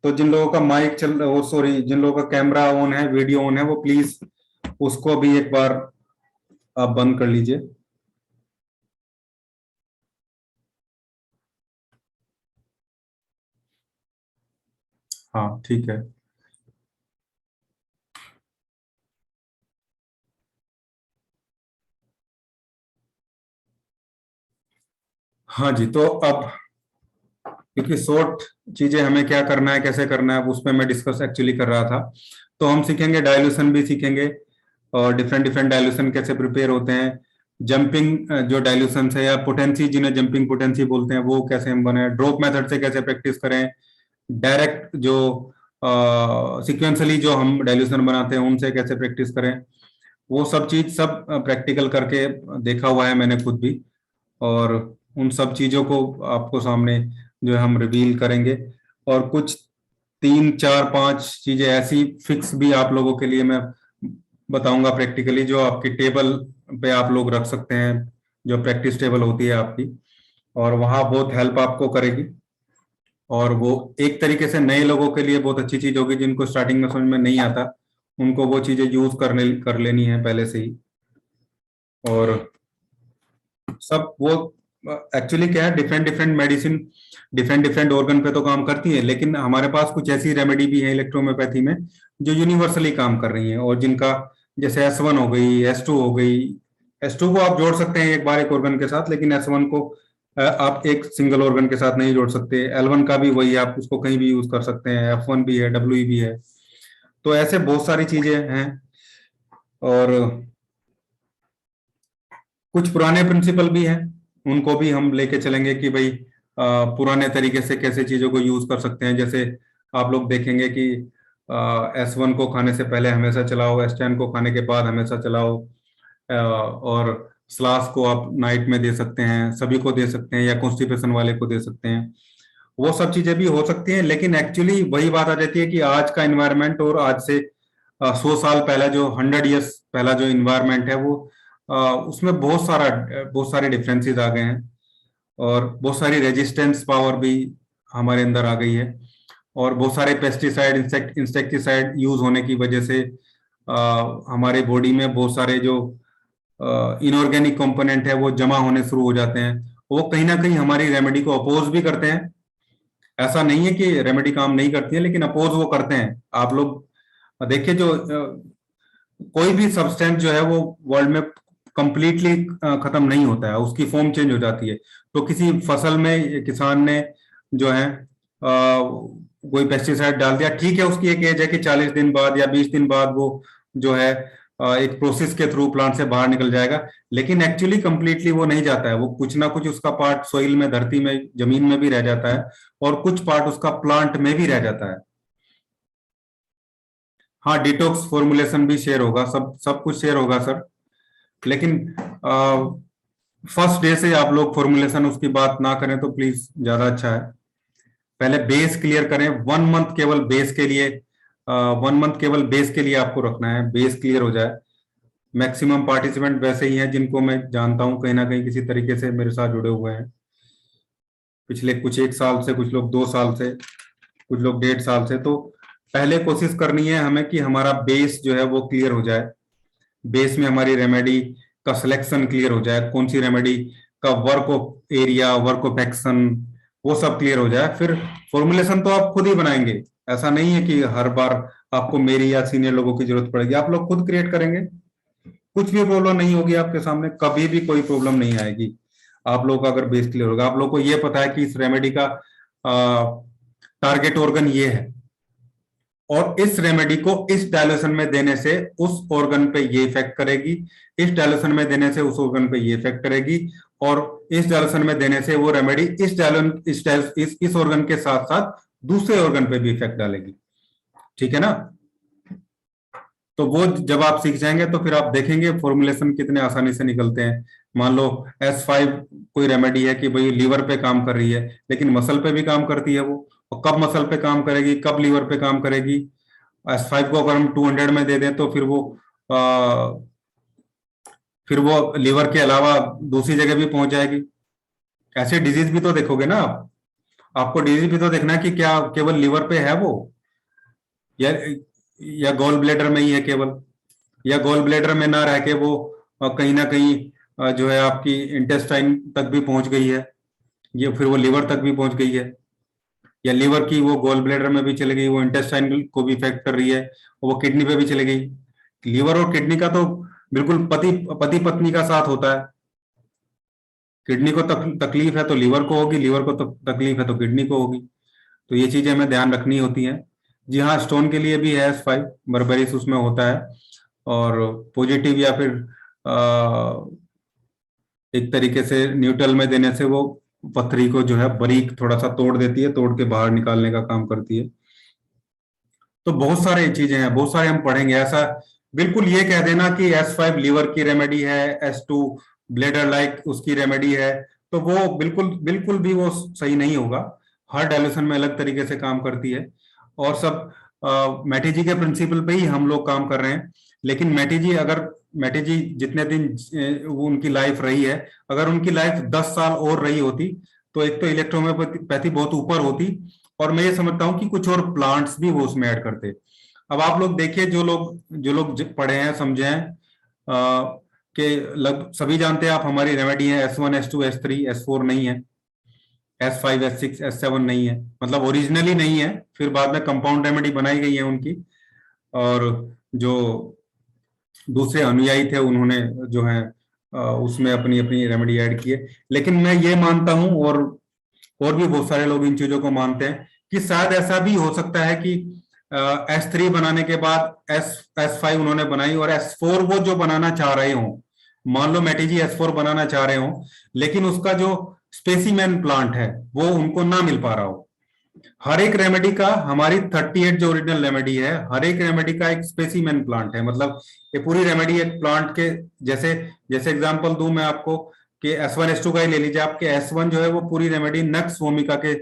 Speaker 1: तो जिन लोगों का माइक चल रहा, वो सॉरी जिन लोगों का कैमरा ऑन है, वीडियो ऑन है, वो प्लीज उसको भी एक बार आप बंद कर लीजिए। हाँ ठीक है। हाँ जी, तो अब क्योंकि शॉर्ट चीजें हमें क्या करना है, कैसे करना है, उस पर मैं डिस्कस एक्चुअली कर रहा था। तो हम सीखेंगे, डाइल्यूशन भी सीखेंगे, और डिफरेंट डिफरेंट डाइल्यूशन कैसे प्रिपेयर होते हैं। जंपिंग जो डाइल्यूशन है, या पोटेंसी जिन्हें जंपिंग पोटेंसी बोलते हैं, वो कैसे हम बनाए, ड्रॉप मेथड से कैसे प्रैक्टिस करें, डायरेक्ट जो सिक्वेंसली जो हम डाइल्यूशन बनाते हैं उनसे कैसे प्रैक्टिस करें, वो सब चीज सब प्रैक्टिकल करके देखा हुआ है मैंने खुद भी। और उन सब चीजों को आपको सामने जो है हम रिवील करेंगे। और कुछ 3 4 5 चीजें ऐसी फिक्स भी आप लोगों के लिए मैं बताऊंगा प्रैक्टिकली, जो आपकी टेबल पे आप लोग रख सकते हैं, जो प्रैक्टिस टेबल होती है आपकी, और वहाँ बहुत हेल्प आपको करेगी। और वो एक तरीके से नए लोगों के लिए बहुत अच्छी चीज होगी, जिनको स्टार्टिंग में समझ में नहीं आता, उनको वो चीजें यूज कर लेनी है पहले से ही। और सब वो एक्चुअली क्या है, different different medicine different different organ पे तो काम करती है, लेकिन हमारे पास कुछ ऐसी रेमेडी भी है इलेक्ट्रोहोम्योपैथी में जो यूनिवर्सली काम कर रही हैं, और जिनका जैसे S1 हो गई, S2 हो गई। S2 को आप जोड़ सकते हैं एक बार एक ऑर्गन के साथ, लेकिन S1 को आप एक सिंगल ऑर्गन के साथ नहीं जोड़ सकते। L1 का भी वही है, आप उसको कहीं भी यूज कर सकते हैं, F1 भी है, WE भी है। तो ऐसे बहुत सारी चीजें हैं। और कुछ पुराने प्रिंसिपल भी हैं, उनको भी हम लेके चलेंगे कि भाई पुराने तरीके से कैसे चीजों को यूज कर सकते हैं। जैसे आप लोग देखेंगे कि S1 को खाने से पहले हमेशा चलाओ, S10 को खाने के बाद हमेशा चलाओ, और स्लास को आप नाइट में दे सकते हैं, सभी को दे सकते हैं, या कॉन्स्टिपेशन वाले को दे सकते हैं। वो सब चीजें भी हो सकती हैं, लेकिन एक्चुअली वही बात आ जाती है कि आज का इन्वायरमेंट और आज से 100 साल पहले, जो 100 ईयर्स पहला जो इन्वायरमेंट है, वो उसमें बहुत सारे डिफरेंसेस आ गए हैं, और बहुत सारी रेजिस्टेंस पावर भी हमारे अंदर आ गई है। और बहुत सारे पेस्टिसाइड, इंसेक्टिसाइड यूज होने की वजह से हमारे बॉडी में बहुत सारे जो इनऑर्गेनिक कंपोनेंट है वो जमा होने शुरू हो जाते हैं। वो कहीं ना कहीं हमारी रेमेडी को अपोज भी करते हैं। ऐसा नहीं है कि रेमेडी काम नहीं करती है, लेकिन अपोज वो करते हैं। आप लोग देखिए, जो कोई भी सब्सटेंस जो है वो वर्ल्ड में कंप्लीटली खत्म नहीं होता है, उसकी फॉर्म चेंज हो जाती है। तो किसी फसल में किसान ने जो है कोई पेस्टिसाइड डाल दिया, ठीक है, उसकी एक एज है कि 40 दिन बाद या 20 दिन बाद वो जो है एक प्रोसेस के थ्रू प्लांट से बाहर निकल जाएगा। लेकिन एक्चुअली कंप्लीटली वो नहीं जाता है, वो कुछ ना कुछ उसका पार्ट सोइल में, धरती में, जमीन में भी रह जाता है, और कुछ पार्ट उसका प्लांट में भी रह जाता है। हाँ, डिटॉक्स फॉर्मुलेशन भी शेयर होगा, सब सब कुछ शेयर होगा सर। लेकिन फर्स्ट डे से आप लोग फॉर्मुलेशन उसकी बात ना करें तो प्लीज ज्यादा अच्छा है। पहले बेस क्लियर करें, 1 मंथ केवल बेस के लिए, 1 मंथ केवल बेस के लिए आपको रखना है, बेस क्लियर हो जाए। मैक्सिमम पार्टिसिपेंट वैसे ही हैं जिनको मैं जानता हूं कहीं ना कहीं किसी तरीके से मेरे साथ जुड़े हुए हैं, पिछले कुछ 1 साल से, कुछ लोग 2 साल से, कुछ लोग 1.5 साल से। तो पहले कोशिश करनी है हमें कि हमारा बेस जो है वो क्लियर हो जाए, बेस में हमारी रेमेडी का सिलेक्शन क्लियर हो जाए, कौन सी रेमेडी का work of area, work of action, वो सब क्लियर हो जाए। फिर फॉर्मुलेशन तो आप खुद ही बनाएंगे, ऐसा नहीं है कि हर बार आपको मेरी या सीनियर लोगों की जरूरत पड़ेगी, आप लोग खुद क्रिएट करेंगे। कुछ भी प्रॉब्लम नहीं होगी आपके सामने, कभी भी कोई प्रॉब्लम नहीं आएगी। आप लोग का अगर बेस क्लियर होगा, आप लोग को ये पता है कि इस रेमेडी का टारगेट ऑर्गन ये है, और इस रेमेडी को इस डायल्यूशन में देने से उस ऑर्गन पे ये इफेक्ट करेगी, इस डायल्यूशन में देने से उस ऑर्गन पे ये इफेक्ट करेगी, और इस डायल्यूशन में देने से वो रेमेडी इस ऑर्गन के साथ साथ दूसरे ऑर्गन पे भी इफेक्ट डालेगी। ठीक है ना? तो वो जब आप सीख जाएंगे तो फिर आप देखेंगे फॉर्मुलेशन कितने आसानी से निकलते हैं। मान लो S5 कोई रेमेडी है कि भाई लीवर पे काम कर रही है, लेकिन मसल पे भी काम करती है वो, और कब मसल पे काम करेगी, कब लीवर पे काम करेगी। S5 को अगर हम 200 में दे दें तो फिर वो लीवर के अलावा दूसरी जगह भी पहुंच जाएगी। ऐसे डिजीज भी तो देखोगे ना आप, आपको डिजीज भी तो देखना है कि क्या केवल लीवर पे है वो, या गॉल ब्लेडर में ही है केवल, या गॉल ब्लेडर में ना रह के वो कहीं ना कहीं जो है आपकी इंटेस्टाइन तक भी पहुंच गई है, ये फिर वो लीवर तक भी पहुंच गई है, या लीवर की वो गॉल ब्लेडर में भी चली गई, वो इंटेस्टाइन को भी इफेक्ट कर रही है, और वो किडनी पे भी चली गई। लीवर और किडनी का तो बिल्कुल पति पति पत्नी का साथ होता है। किडनी को तकलीफ है तो लीवर को होगी, लीवर को तकलीफ है तो किडनी को होगी। तो ये चीजें हमें ध्यान रखनी होती हैं। जी हाँ, स्टोन के लिए भी है S5, बर्बेरिस उसमें होता है, और पॉजिटिव या फिर एक तरीके से न्यूट्रल में देने से वो पथरी को जो है बारीक थोड़ा सा तोड़ देती है, तोड़ के बाहर निकालने का काम करती है। तो बहुत सारे चीजें हैं, बहुत सारे हम पढ़ेंगे। ऐसा बिल्कुल ये कह देना कि S5 लीवर की रेमेडी है, S2 ब्लेडर लाइक उसकी रेमेडी है, तो वो बिल्कुल बिल्कुल भी वो सही नहीं होगा। हर डायल्यूशन में अलग तरीके से काम करती है, और सब मैटेजी के प्रिंसिपल पे ही हम लोग काम कर रहे हैं। लेकिन मैटेजी जितने दिन वो उनकी लाइफ रही है, अगर उनकी लाइफ 10 साल और रही होती तो एक तो इलेक्ट्रोहोम्योपैथी बहुत ऊपर होती, और मैं ये समझता हूँ कि कुछ और प्लांट्स भी वो उसमें ऐड करते। अब आप लोग देखिए, जो लोग पढ़े हैं, समझे हैं, कि लग सभी जानते हैं आप हमारी रेमेडी है S1 S2 S3, S4 नहीं है, S5 S6 S7 नहीं है, मतलब ओरिजिनली नहीं है, फिर बाद में कंपाउंड रेमेडी बनाई गई है उनकी, और जो दूसरे अनुयायी थे उन्होंने जो है उसमें अपनी अपनी रेमेडी ऐड की है। लेकिन मैं ये मानता हूं, और भी बहुत सारे लोग इन चीजों को मानते हैं, कि शायद ऐसा भी हो सकता है कि S3 बनाने के बाद S5 उन्होंने बनाई, और S4 वो जो बनाना चाह रहे हो, मान लो मैटी S4 बनाना चाह रहे हो, लेकिन उसका जो स्पेसिमेन प्लांट है वो उनको ना मिल पा रहा हो। हर एक रेमेडी का, हमारी 38 जो ओरिजिनल रेमेडी है, हर एक रेमेडी का एक स्पेसिमेन प्लांट है। मतलब ये पूरी रेमेडी एक प्लांट के जैसे, जैसे एग्जांपल दूं मैं आपको कि S1 S2 का ही ले लीजिए। आपके S1 जो है वो पूरी रेमेडी नक्स वोमिका के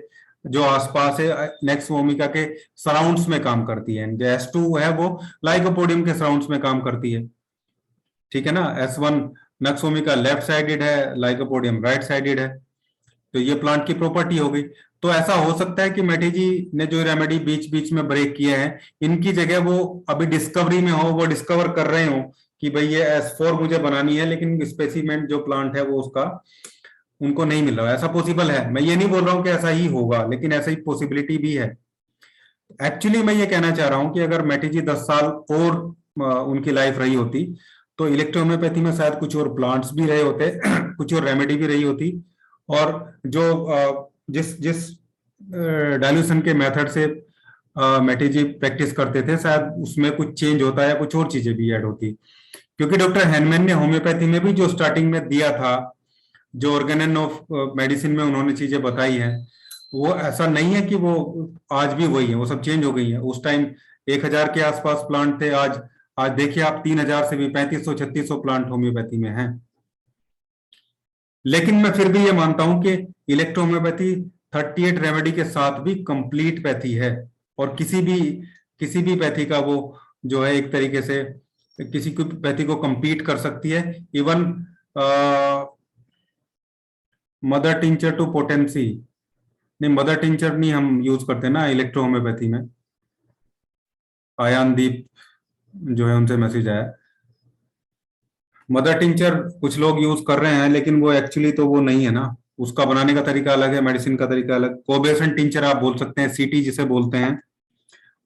Speaker 1: जो आसपास है, नेक्स्ट वोमिका के सराउंड्स में काम करती है। जो S2 है वो लाइकोपोडियम के सराउंड्स में काम करती है। ठीक है ना? S1 nux vomica left sided है, लाइकोपोडियम राइट साइडेड है। तो ये प्लांट की प्रॉपर्टी हो गई। तो ऐसा हो सकता है कि मैटी जी ने जो रेमेडी बीच बीच में ब्रेक किए हैं, इनकी जगह वो अभी डिस्कवरी में हो, वो डिस्कवर कर रहे हो कि भाई ये S4 मुझे बनानी है, लेकिन स्पेसिमेंट जो प्लांट है वो उसका उनको नहीं मिल रहा है। ऐसा पॉसिबल है, मैं ये नहीं बोल रहा हूँ कि ऐसा ही होगा, लेकिन ऐसा ही पॉसिबिलिटी भी है। एक्चुअली मैं ये कहना चाह रहा हूँ कि अगर मैटी जी 10 साल और उनकी लाइफ रही होती तो इलेक्ट्रो होम्योपैथी में शायद कुछ और प्लांट्स भी रहे होते कुछ और रेमेडी भी रही होती, और जो जिस जिस डाइल्यूशन के मेथड से मैटी जी प्रैक्टिस करते थे, शायद उसमें कुछ चेंज होता है या कुछ और चीजें भी ऐड होती। क्योंकि डॉक्टर हैनमैन ने होम्योपैथी में भी जो स्टार्टिंग में दिया था, जो ऑर्गेनन ऑफ मेडिसिन में उन्होंने चीजें बताई हैं, वो ऐसा नहीं है कि वो आज भी वही है, वो सब चेंज हो गई है। उस टाइम 1,000 के आसपास प्लांट थे, आज आज देखिए आप 3,000 से भी 3,500-3,600 प्लांट होम्योपैथी में हैं। लेकिन मैं फिर भी ये मानता हूं कि इलेक्ट्रो होम्योपैथी 38 रेमेडी के साथ भी कंप्लीट पैथी है, और किसी भी पैथी का वो जो है एक तरीके से किसी की पैथी को compete कर सकती है। Even mother tincture to potency, नहीं मदर टिंचर नहीं हम यूज करते ना इलेक्ट्रो होम्योपैथी में। आयानदीप जो है उनसे मैसेज आया, मदर टिंचर कुछ लोग यूज कर रहे हैं, लेकिन वो एक्चुअली तो वो नहीं है ना, उसका बनाने का तरीका अलग है, मेडिसिन का तरीका अलग। कोबेसन टिंचर आप बोल सकते हैं, सीटी जिसे बोलते हैं,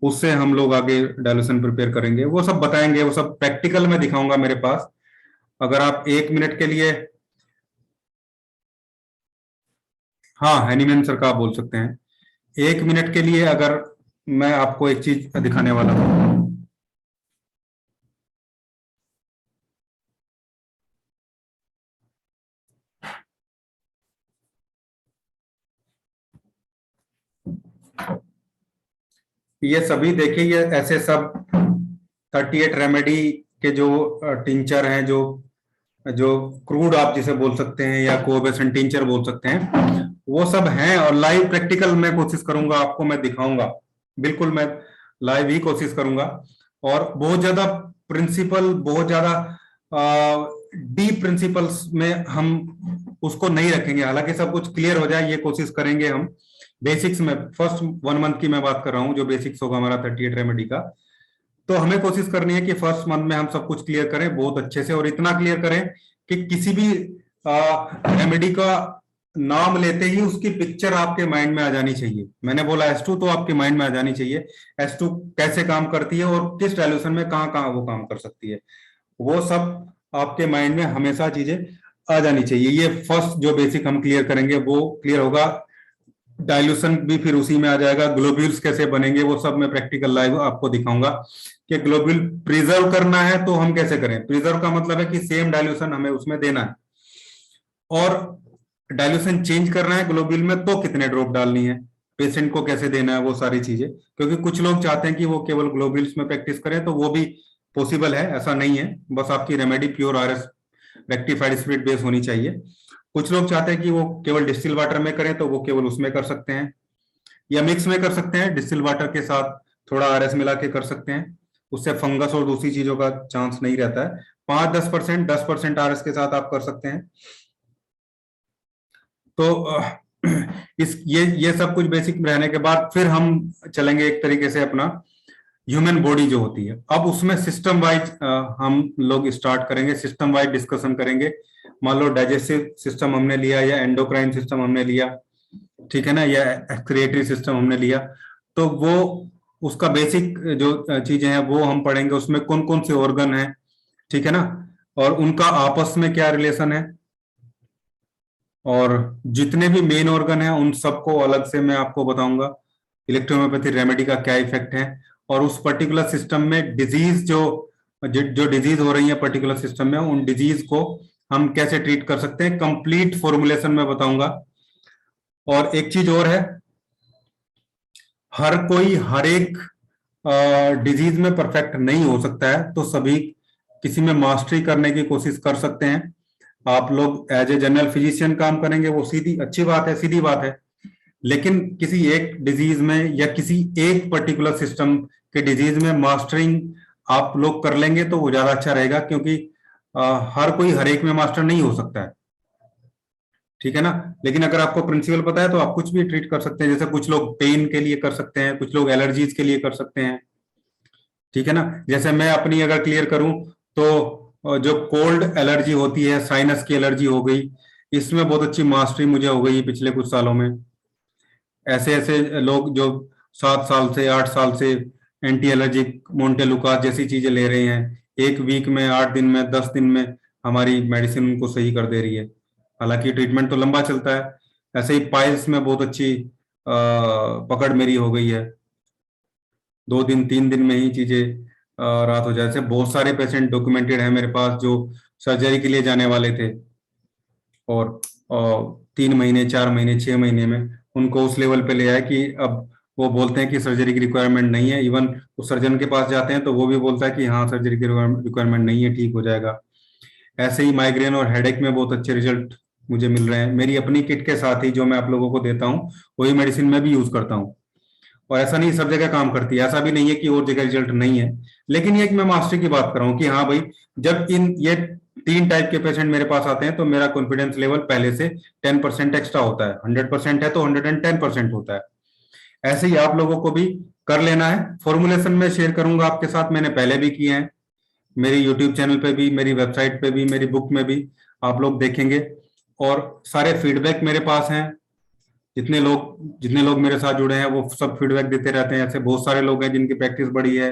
Speaker 1: उससे हम लोग आगे डायल्यूशन प्रिपेयर करेंगे, वो सब बताएंगे, वो सब प्रैक्टिकल में दिखाऊंगा मेरे पास। अगर आप 1 मिनट के लिए, हाँ हैनीमैन सर का आप बोल सकते हैं, 1 मिनट के लिए अगर मैं आपको एक चीज दिखाने वाला हूँ। ये सभी देखिए, ये ऐसे सब 38 रेमेडी के जो टिंचर हैं, जो जो क्रूड आप जिसे बोल सकते हैं या कोबेसन टिंचर बोल सकते हैं, वो सब हैं। और लाइव प्रैक्टिकल मैं कोशिश करूंगा, आपको मैं दिखाऊंगा, बिल्कुल मैं लाइव ही कोशिश करूंगा। और बहुत ज्यादा प्रिंसिपल, बहुत ज्यादा डीप प्रिंसिपल्स में हम उसको नहीं रखेंगे, हालांकि सब कुछ क्लियर हो जाए ये कोशिश करेंगे हम। बेसिक्स में फर्स्ट 1 मंथ की मैं बात कर रहा हूँ, जो बेसिक्स होगा हमारा 38 रेमेडी का, तो हमें कोशिश करनी है कि फर्स्ट मंथ में हम सब कुछ क्लियर करें बहुत अच्छे से, और इतना क्लियर करें कि किसी भी रेमेडी का नाम लेते ही उसकी पिक्चर आपके माइंड में आ जानी चाहिए। मैंने बोला S2 तो आपके माइंड में आ जानी चाहिए, S2 कैसे काम करती है और किस डायल्यूशन में कहाँ कहाँ वो काम कर सकती है, वो सब आपके माइंड में हमेशा चीजें आ जानी चाहिए। ये फर्स्ट जो बेसिक हम क्लियर करेंगे वो क्लियर होगा, डाइल्यूशन भी फिर उसी में आ जाएगा। ग्लोब्यूल्स कैसे बनेंगे वो सब मैं प्रैक्टिकल लाइव आपको दिखाऊंगा कि ग्लोब्यूल प्रिजर्व करना है तो हम कैसे करें। प्रिजर्व का मतलब है कि सेम डाइल्यूशन हमें उसमें देना है, और डाइल्यूशन चेंज करना है ग्लोब्यूल में तो कितने ड्रॉप डालनी है, पेशेंट को कैसे देना है, वो सारी चीजें। क्योंकि कुछ लोग चाहते हैं कि वो केवल ग्लोब्यूल्स में प्रैक्टिस करें, तो वो भी पॉसिबल है, ऐसा नहीं है। बस आपकी remedy pure RS rectified spirit base होनी चाहिए। कुछ लोग चाहते हैं कि वो केवल डिस्टिल वाटर में करें, तो वो केवल उसमें कर सकते हैं, या मिक्स में कर सकते हैं, डिस्टिल वाटर के साथ थोड़ा RS मिला के कर सकते हैं। उससे फंगस और दूसरी चीजों का चांस नहीं रहता है। 5-10%, 10% RS के साथ आप कर सकते हैं। तो ये सब कुछ बेसिक रहने के बाद फिर हम चलेंगे एक तरीके से अपना ह्यूमन बॉडी जो होती है। अब उसमें सिस्टम वाइज हम लोग स्टार्ट करेंगे, सिस्टम वाइज डिस्कशन करेंगे। मान लो डाइजेस्टिव सिस्टम हमने लिया, या एंडोक्राइन सिस्टम हमने लिया, ठीक है ना, या एक्सक्रिएटरी सिस्टम हमने लिया, तो वो उसका बेसिक जो चीजें हैं वो हम पढ़ेंगे, उसमें कौन कौन से ऑर्गन है, ठीक है ना, और उनका आपस में क्या रिलेशन है, और जितने भी मेन ऑर्गन है उन सबको अलग से मैं आपको बताऊंगा इलेक्ट्रोहोम्योपैथी रेमेडी का क्या इफेक्ट है, और उस पर्टिकुलर सिस्टम में डिजीज जो डिजीज हो रही है पर्टिकुलर सिस्टम में, उन डिजीज को हम कैसे ट्रीट कर सकते हैं, कंप्लीट फॉर्मुलेशन में बताऊंगा। और एक चीज और है, हर कोई हर एक डिजीज में परफेक्ट नहीं हो सकता है, तो सभी किसी में मास्टरी करने की कोशिश कर सकते हैं। आप लोग एज ए जनरल फिजिशियन काम करेंगे, वो सीधी अच्छी बात है, सीधी बात है। लेकिन किसी एक डिजीज में या किसी एक पर्टिकुलर सिस्टम के डिजीज में मास्टरिंग आप लोग कर लेंगे तो वो ज्यादा अच्छा रहेगा, क्योंकि हर कोई हर एक में मास्टर नहीं हो सकता है, ठीक है ना। लेकिन अगर आपको प्रिंसिपल पता है तो आप कुछ भी ट्रीट कर सकते हैं। जैसे कुछ लोग पेन के लिए कर सकते हैं, कुछ लोग एलर्जीज के लिए कर सकते हैं, ठीक है ना। जैसे मैं अपनी अगर क्लियर करूं तो जो कोल्ड एलर्जी होती है, साइनस की एलर्जी हो गई, इसमें बहुत अच्छी मास्टरी मुझे हो गई पिछले कुछ सालों में। ऐसे ऐसे लोग जो 7 साल से 8 साल से एंटी एलर्जिक मोन्टेलुकास जैसी चीजें ले रहे हैं, 1 वीक में, 8 दिन में, 10 दिन में हमारी मेडिसिन उनको सही कर दे रही है। हालांकि ट्रीटमेंट तो लंबा चलता है। ऐसे ही पाइल्स में बहुत अच्छी पकड़ मेरी हो गई है। 2 दिन 3 दिन में ही चीजें राहत हो जाए। ऐसे बहुत सारे पेशेंट डॉक्यूमेंटेड हैं मेरे पास जो सर्जरी के लिए जाने वाले थे, और 3 महीने, 4 महीने, 6 महीने में उनको उस लेवल पे ले आए कि अब वो बोलते हैं कि सर्जरी की रिक्वायरमेंट नहीं है। इवन वो सर्जन के पास जाते हैं तो वो भी बोलता है कि हाँ, सर्जरी की रिक्वायरमेंट नहीं है, ठीक हो जाएगा। ऐसे ही माइग्रेन और हेडेक में बहुत अच्छे रिजल्ट मुझे मिल रहे हैं। मेरी अपनी किट के साथ ही जो मैं आप लोगों को देता हूँ वही मेडिसिन मैं भी यूज करता हूँ। और ऐसा नहीं सब जगह काम करती है, ऐसा भी नहीं है कि और जगह रिजल्ट नहीं है। लेकिन ये कि मैं मास्टरी की बात कर रहा हूँ कि हाँ भाई, जब इन ये 3 टाइप के पेशेंट मेरे पास आते हैं तो मेरा कॉन्फिडेंस लेवल पहले से 10% एक्स्ट्रा होता है। 100% है तो 110% होता है। ऐसे ही आप लोगों को भी कर लेना है। फॉर्मुलेशन में शेयर करूंगा आपके साथ, मैंने पहले भी किए हैं, मेरे यूट्यूब चैनल पे भी, मेरी वेबसाइट पे भी, मेरी बुक में भी आप लोग देखेंगे। और सारे फीडबैक मेरे पास हैं। जितने लोग मेरे साथ जुड़े हैं वो सब फीडबैक देते रहते हैं। ऐसे बहुत सारे लोग हैं जिनकी प्रैक्टिस बढ़ी है,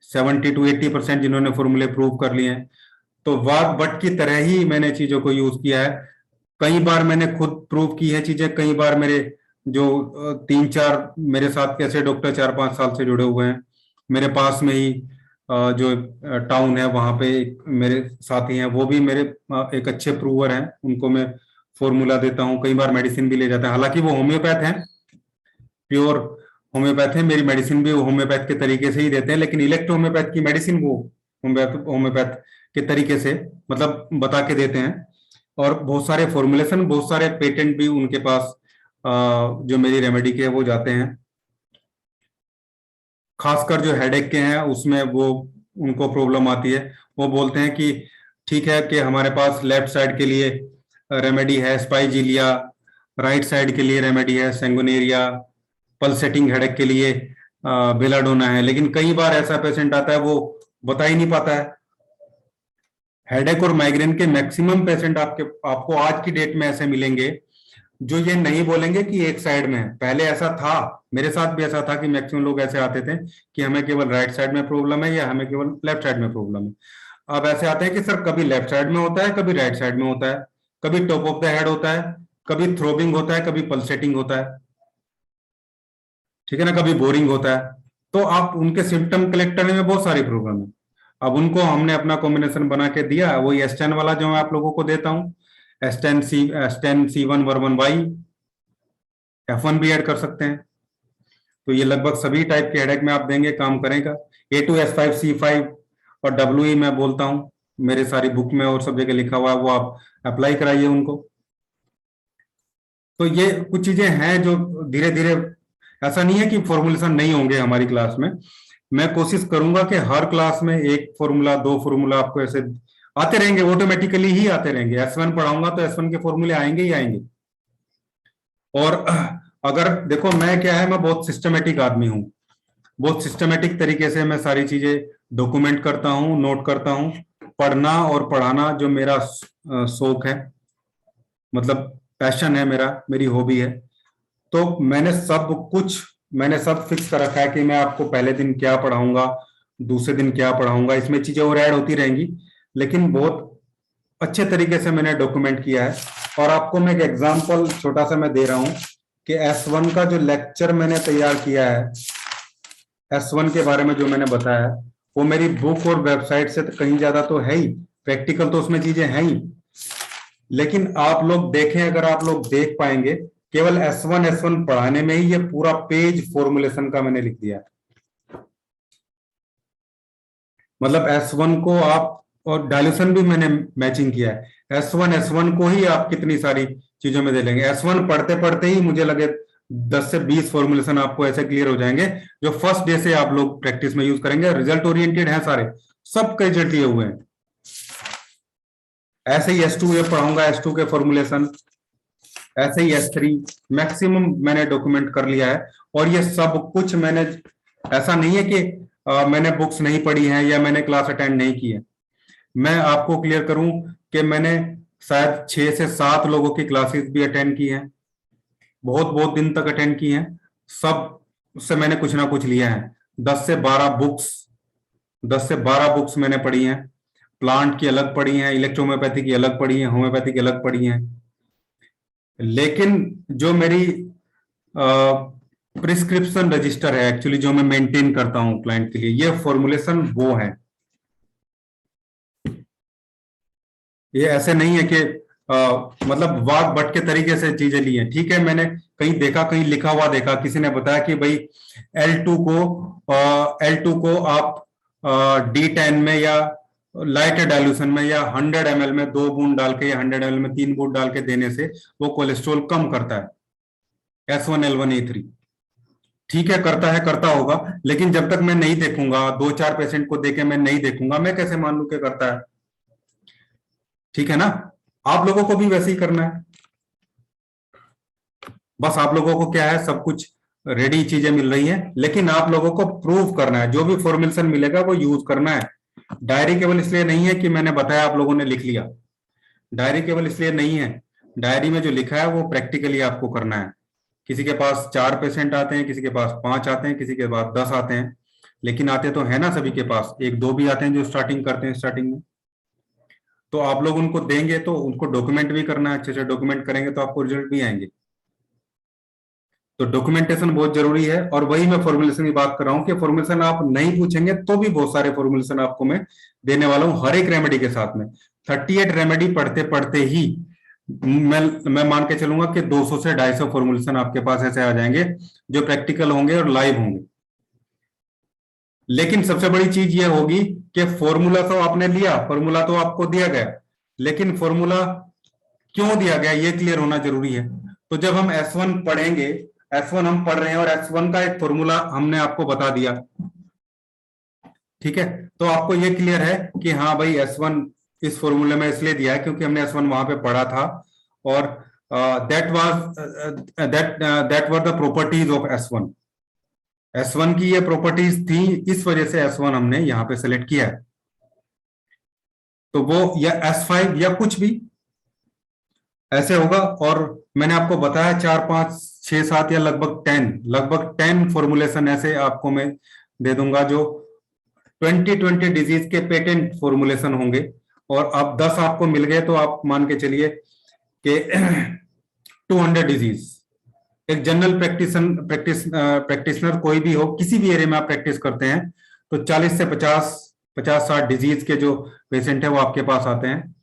Speaker 1: 70 to 80% जिन्होंने फॉर्मूले प्रूव कर लिए हैं। तो वाक बट की तरह ही मैंने चीजों को यूज किया है। कई बार मैंने खुद प्रूव की है चीजें, कई बार मेरे जो 3-4 मेरे साथ कैसे डॉक्टर 4-5 साल से जुड़े हुए हैं, मेरे पास में ही जो टाउन है वहां पे मेरे साथी हैं, वो भी मेरे एक अच्छे प्रूवर हैं। उनको मैं फॉर्मूला देता हूँ, कई बार मेडिसिन भी ले जाते हैं। हालांकि वो होम्योपैथ हैं, प्योर होम्योपैथ है। मेरी मेडिसिन भी वो होम्योपैथ के तरीके से ही देते हैं, लेकिन इलेक्ट्रो होम्योपैथ की मेडिसिन वो होम्योपैथ के तरीके से मतलब बता के देते हैं। और बहुत सारे फॉर्मुलेशन, बहुत सारे पेटेंट भी उनके पास जो मेरी रेमेडी के वो जाते हैं। खासकर जो हेडेक के हैं उसमें वो उनको प्रॉब्लम आती है। वो बोलते हैं कि ठीक है कि हमारे पास लेफ्ट साइड के लिए रेमेडी है स्पाइजीलिया, राइट साइड के लिए रेमेडी है सेंगोनेरिया, पल्सेटिंग हेडेक के लिए बेलाडोना है। लेकिन कई बार ऐसा पेशेंट आता है वो बता ही नहीं पाता है। हेडेक और माइग्रेन के मैक्सिमम पेशेंट आपको आज की डेट में ऐसे मिलेंगे जो ये नहीं बोलेंगे कि एक साइड में है। पहले ऐसा था, मेरे साथ भी ऐसा था कि मैक्सिमम लोग ऐसे आते थे कि हमें केवल राइट साइड में प्रॉब्लम है या हमें केवल लेफ्ट साइड में प्रॉब्लम है। अब ऐसे आते हैं कि सर कभी लेफ्ट साइड में होता है, कभी राइट साइड में होता है, कभी टॉप ऑफ द हेड होता है, कभी थ्रोबिंग होता है, कभी पल्सेटिंग होता है, ठीक है ना, कभी बोरिंग होता है। तो आप उनके सिम्टम कलेक्ट करने में बहुत सारी प्रॉब्लम है। अब उनको हमने अपना कॉम्बिनेशन बना के दिया, वही एस्टेन वाला जो मैं आप लोगों को देता हूँ, एस्टेन C1 वर्मन वाई, F1 भी ऐड कर सकते हैं। तो ये लगभग सभी टाइप के हेडेक में आप देंगे, काम करेगा। A2S5C5 और WE मैं बोलता हूँ, मेरे सारी बुक में और सब जगह लिखा हुआ है, वो आप अप्लाई कराइए उनको। तो ये कुछ चीजें हैं जो धीरे धीरे, ऐसा नहीं है कि फॉर्मुलेशन नहीं होंगे हमारी क्लास में। मैं कोशिश करूंगा कि हर क्लास में 1 फॉर्मूला 2 फॉर्मूला आपको ऐसे आते रहेंगे, ऑटोमेटिकली ही आते रहेंगे। S1 पढ़ाऊंगा तो S1 के फॉर्मूले आएंगे ही आएंगे। और अगर देखो मैं क्या है, मैं बहुत सिस्टमेटिक आदमी हूँ। बहुत सिस्टमेटिक तरीके से मैं सारी चीजें डॉक्यूमेंट करता हूँ, नोट करता हूँ। पढ़ना और पढ़ाना जो मेरा शौक है, मतलब पैशन है मेरा, मेरी हॉबी है। तो मैंने सब फिक्स कर रखा है कि मैं आपको पहले दिन क्या पढ़ाऊंगा, दूसरे दिन क्या पढ़ाऊंगा। इसमें चीजें और ऐड होती रहेंगी, लेकिन बहुत अच्छे तरीके से मैंने डॉक्यूमेंट किया है। और आपको मैं एक एग्जांपल छोटा सा मैं दे रहा हूं कि S1 का जो लेक्चर मैंने तैयार किया है, S1 के बारे में जो मैंने बताया है, वो मेरी बुक और वेबसाइट से तो कहीं ज्यादा तो है ही, प्रैक्टिकल तो उसमें चीजें हैं ही। लेकिन आप लोग देखें, अगर आप लोग देख पाएंगे, केवल S1 पढ़ाने में ही ये पूरा पेज फॉर्मुलेशन का मैंने लिख दिया है। मतलब S1 को आप, और डायल्यूशन भी मैंने मैचिंग किया है। S1 को ही आप कितनी सारी चीजों में दे लेंगे। S1 पढ़ते पढ़ते ही मुझे लगे 10 से 20 फॉर्मुलेशन आपको ऐसे क्लियर हो जाएंगे जो फर्स्ट डे से आप लोग प्रैक्टिस में यूज करेंगे। रिजल्ट ओरिएंटेड है सारे, सबके रिजल्ट दिए हुए हैं। ऐसे ही S2 ये पढ़ाऊंगा, S2 के फॉर्मुलेशन, ऐसे ही S3 मैक्सिमम मैंने डॉक्यूमेंट कर लिया है। और ये सब कुछ मैंने, ऐसा नहीं है कि मैंने बुक्स नहीं पढ़ी हैं या मैंने क्लास अटेंड नहीं की है। मैं आपको क्लियर करूं कि मैंने शायद 6 से 7 लोगों की क्लासेस भी अटेंड की हैं, बहुत बहुत दिन तक अटेंड की हैं। सब उससे मैंने कुछ ना कुछ लिया है। 10 से 12 बुक्स 10 से 12 बुक्स मैंने पढ़ी हैं। प्लांट की अलग पढ़ी हैं, इलेक्ट्रोहोम्योपैथी की अलग पढ़ी हैं, होम्योपैथी की अलग पढ़ी हैं। लेकिन जो मेरी प्रिस्क्रिप्शन रजिस्टर है एक्चुअली, जो मैं मेंटेन करता हूं क्लाइंट के लिए, ये फॉर्मुलेशन वो है। ये ऐसे नहीं है कि मतलब वाक बट के तरीके से चीजें ली हैं। ठीक है, मैंने कहीं देखा, कहीं लिखा हुआ देखा, किसी ने बताया कि भाई L2 को आप D10 में या लाइट डाइल्यूशन में या 100 ml में 2 बूंद डाल के या 100 ml में 3 बूंद डाल के देने से वो कोलेस्ट्रॉल कम करता है, S1L1A3। ठीक है, करता है, करता होगा, लेकिन जब तक मैं नहीं देखूंगा, 2-4 पेशेंट को देके मैं नहीं देखूंगा, मैं कैसे मान लूं कि करता है? ठीक है ना? आप लोगों को भी वैसे ही करना है। बस आप लोगों को क्या है, सब कुछ रेडी चीजें मिल रही हैं, लेकिन आप लोगों को प्रूव करना है। जो भी फॉर्मुलेशन मिलेगा वो यूज करना है। डायरी केवल इसलिए नहीं है कि मैंने बताया आप लोगों ने लिख लिया। डायरी केवल इसलिए नहीं है, डायरी में जो लिखा है वो प्रैक्टिकली आपको करना है। किसी के पास 4 पेशेंट आते हैं, किसी के पास 5 आते हैं, किसी के पास 10 आते हैं, लेकिन आते तो है ना सभी के पास, 1-2 भी आते हैं जो स्टार्टिंग करते हैं स्टार्टिंग में। तो आप लोग उनको देंगे तो उनको डॉक्यूमेंट भी करना है, अच्छे से डॉक्यूमेंट करेंगे तो आपको रिजल्ट भी आएंगे। तो डॉक्यूमेंटेशन बहुत जरूरी है। और वही मैं फॉर्मुलेशन की बात कर रहा हूं कि फॉर्मुलेशन आप नहीं पूछेंगे तो भी बहुत सारे फॉर्मुलेशन आपको मैं देने वाला हूं, हर एक रेमेडी के साथ में। 38 रेमेडी पढ़ते पढ़ते ही मैं मान के चलूंगा कि 200 से 250 फॉर्मुलेशन आपके पास ऐसे आ जाएंगे जो प्रैक्टिकल होंगे और लाइव होंगे। लेकिन सबसे बड़ी चीज ये होगी कि फॉर्मूला तो आपने लिया, फॉर्मूला तो आपको दिया गया, लेकिन फॉर्मूला क्यों दिया गया ये क्लियर होना जरूरी है। तो जब हम S1 पढ़ेंगे, S1 हम पढ़ रहे हैं और S1 का एक फॉर्मूला हमने आपको बता दिया, ठीक है, तो आपको ये क्लियर है कि हाँ भाई S1 इस फॉर्मूले में इसलिए दिया है क्योंकि हमने S1 वहां पे पढ़ा था, और that were the properties of S1। S1 की ये प्रॉपर्टीज थी, इस वजह से S1 हमने यहां पे सेलेक्ट किया है। तो वो या S5 या कुछ भी ऐसे होगा। और मैंने आपको बताया 4-5-6-7 या लगभग 10 फॉर्मुलेशन ऐसे आपको मैं दे दूंगा जो 20 डिजीज के पेटेंट फॉर्मुलेशन होंगे। और अब 10 आपको मिल गए तो आप मान के चलिए कि 200 डिजीज। एक जनरल प्रैक्टिशनर कोई भी हो, किसी भी एरिया में आप प्रैक्टिस करते हैं, तो 40 से 50-60 डिजीज के जो पेशेंट है वो आपके पास आते हैं।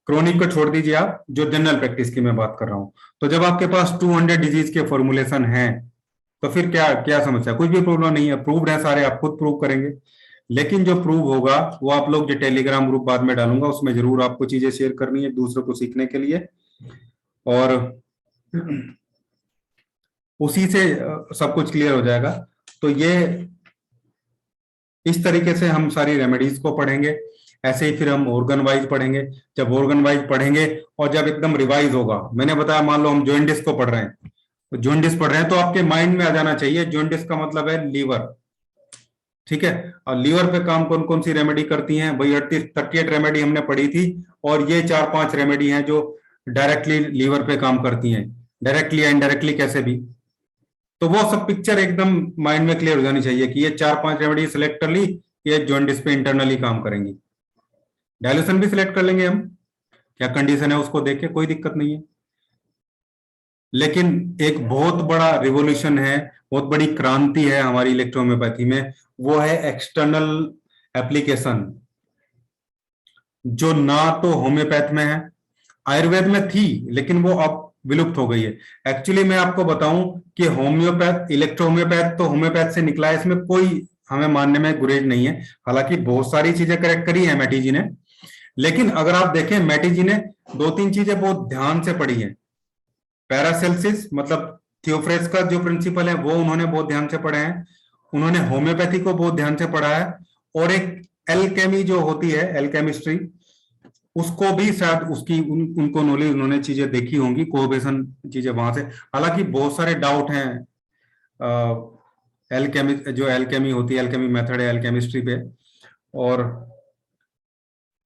Speaker 1: क्रोनिक को छोड़ दीजिए आप, जो जनरल प्रैक्टिस की मैं बात कर रहा हूं। तो जब आपके पास 200 डिजीज के फॉर्मुलेशन हैं तो फिर क्या क्या समस्या? कुछ भी प्रॉब्लम नहीं है, प्रूव्ड है सारे, आप खुद प्रूव करेंगे। लेकिन जो प्रूव होगा वो आप लोग, जो टेलीग्राम ग्रुप बाद में डालूंगा उसमें जरूर आपको चीजें शेयर करनी है दूसरों को सीखने के लिए, और उसी से सब कुछ क्लियर हो जाएगा। तो ये इस तरीके से हम सारी रेमेडीज को पढ़ेंगे। ऐसे ही फिर हम ऑर्गन वाइज पढ़ेंगे। जब ऑर्गन वाइज पढ़ेंगे और जब एकदम रिवाइज होगा, मैंने बताया मान लो हम जॉइंडिस को पढ़ रहे हैं, तो जॉइंडिस पढ़ रहे हैं तो आपके माइंड में आ जाना चाहिए जॉइंडिस का मतलब है लीवर। ठीक है, और लीवर पे काम कौन कौन सी रेमेडी करती हैं भाई? 38 रेमेडी हमने पढ़ी थी, और ये 4-5 रेमेडी हैं जो डायरेक्टली लीवर पे काम करती हैं, डायरेक्टली इनडायरेक्टली कैसे भी। तो वो सब पिक्चर एकदम माइंड में क्लियर हो जानी चाहिए कि ये 4-5 रेमेडी सिलेक्ट कर ली, ये जॉइंडिस पे इंटरनली काम करेंगी। डायल्यूशन भी सिलेक्ट कर लेंगे हम, क्या कंडीशन है उसको देख के, कोई दिक्कत नहीं है। लेकिन एक बहुत बड़ा रिवॉल्यूशन है, बहुत बड़ी क्रांति है हमारी इलेक्ट्रोहोम्योपैथी में, वो है एक्सटर्नल एप्लीकेशन, जो ना तो होम्योपैथ में है, आयुर्वेद में थी लेकिन वो अब विलुप्त हो गई है। एक्चुअली मैं आपको बताऊं कि होम्योपैथ, इलेक्ट्रोहोम्योपैथ तो होम्योपैथ से निकला है, इसमें कोई हमें मानने में गुरेज नहीं है। हालांकि बहुत सारी चीजें करेक्ट करी है मैटी जी ने, लेकिन अगर आप देखें मैटी जी ने 2-3 चीजें बहुत ध्यान से पढ़ी है। पैरासेल्सिस मतलब थियोफ्रेस का जो प्रिंसिपल है वो उन्होंने बहुत ध्यान से पढ़े हैं। उन्होंने होम्योपैथी को बहुत ध्यान से पढ़ा है, और एक एल्केमी जो होती है, एल्केमिस्ट्री, उसको भी शायद उनको नॉलेज, उन्होंने चीजें देखी होंगी, कोहेशन चीजें वहां से। हालांकि बहुत सारे डाउट हैं एल्केमी, जो एल्केमी होती है, एल्केमी मेथड है एल्केमिस्ट्री पे, और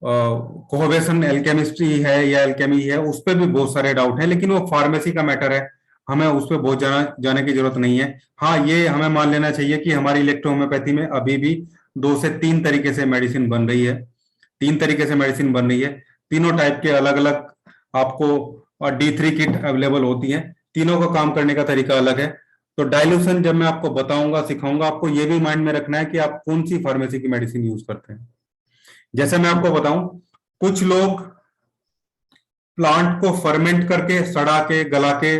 Speaker 1: कोहेशन एल्केमिस्ट्री है या एल्केमी है, उस पर भी बहुत सारे डाउट हैं, लेकिन वो फार्मेसी का मैटर है, हमें उस पर बहुत जाने की जरूरत नहीं है। हाँ, ये हमें मान लेना चाहिए कि हमारी इलेक्ट्रोहोम्योपैथी में अभी भी 2 से 3 तरीके से मेडिसिन बन रही है, 3 तरीके से मेडिसिन बन रही है। तीनों टाइप के अलग अलग आपको D3 किट अवेलेबल होती है, तीनों का काम करने का तरीका अलग है। तो डाइल्यूशन जब मैं आपको बताऊंगा, सिखाऊंगा, आपको ये भी माइंड में रखना है कि आप कौन सी फार्मेसी की मेडिसिन यूज करते हैं। जैसे मैं आपको बताऊं, कुछ लोग प्लांट को फर्मेंट करके, सड़ा के, गला के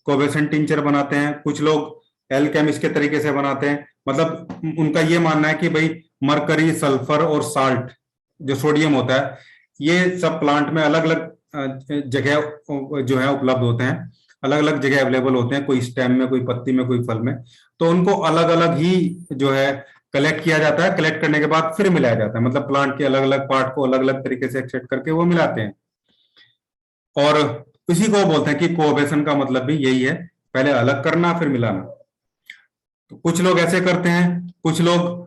Speaker 1: कोवेसन टिंचर बनाते हैं, कुछ लोग एल्केमिस्ट के तरीके से बनाते हैं। मतलब उनका ये मानना है कि भाई मरकरी, सल्फर और साल्ट जो सोडियम होता है, ये सब प्लांट में अलग अलग जगह जो है उपलब्ध होते हैं, अलग अलग जगह अवेलेबल होते हैं, कोई स्टेम में, कोई पत्ती में, कोई फल में। तो उनको अलग अलग ही जो है कलेक्ट किया जाता है, कलेक्ट करने के बाद फिर मिलाया जाता है, मतलब प्लांट के अलग अलग पार्ट को अलग अलग तरीके से एक्सट्रैक्ट करके वो मिलाते हैं। और इसी को बोलते हैं कि कोऑर्डिनेशन का मतलब भी यही है, पहले अलग करना फिर मिलाना। तो कुछ लोग ऐसे करते हैं, कुछ लोग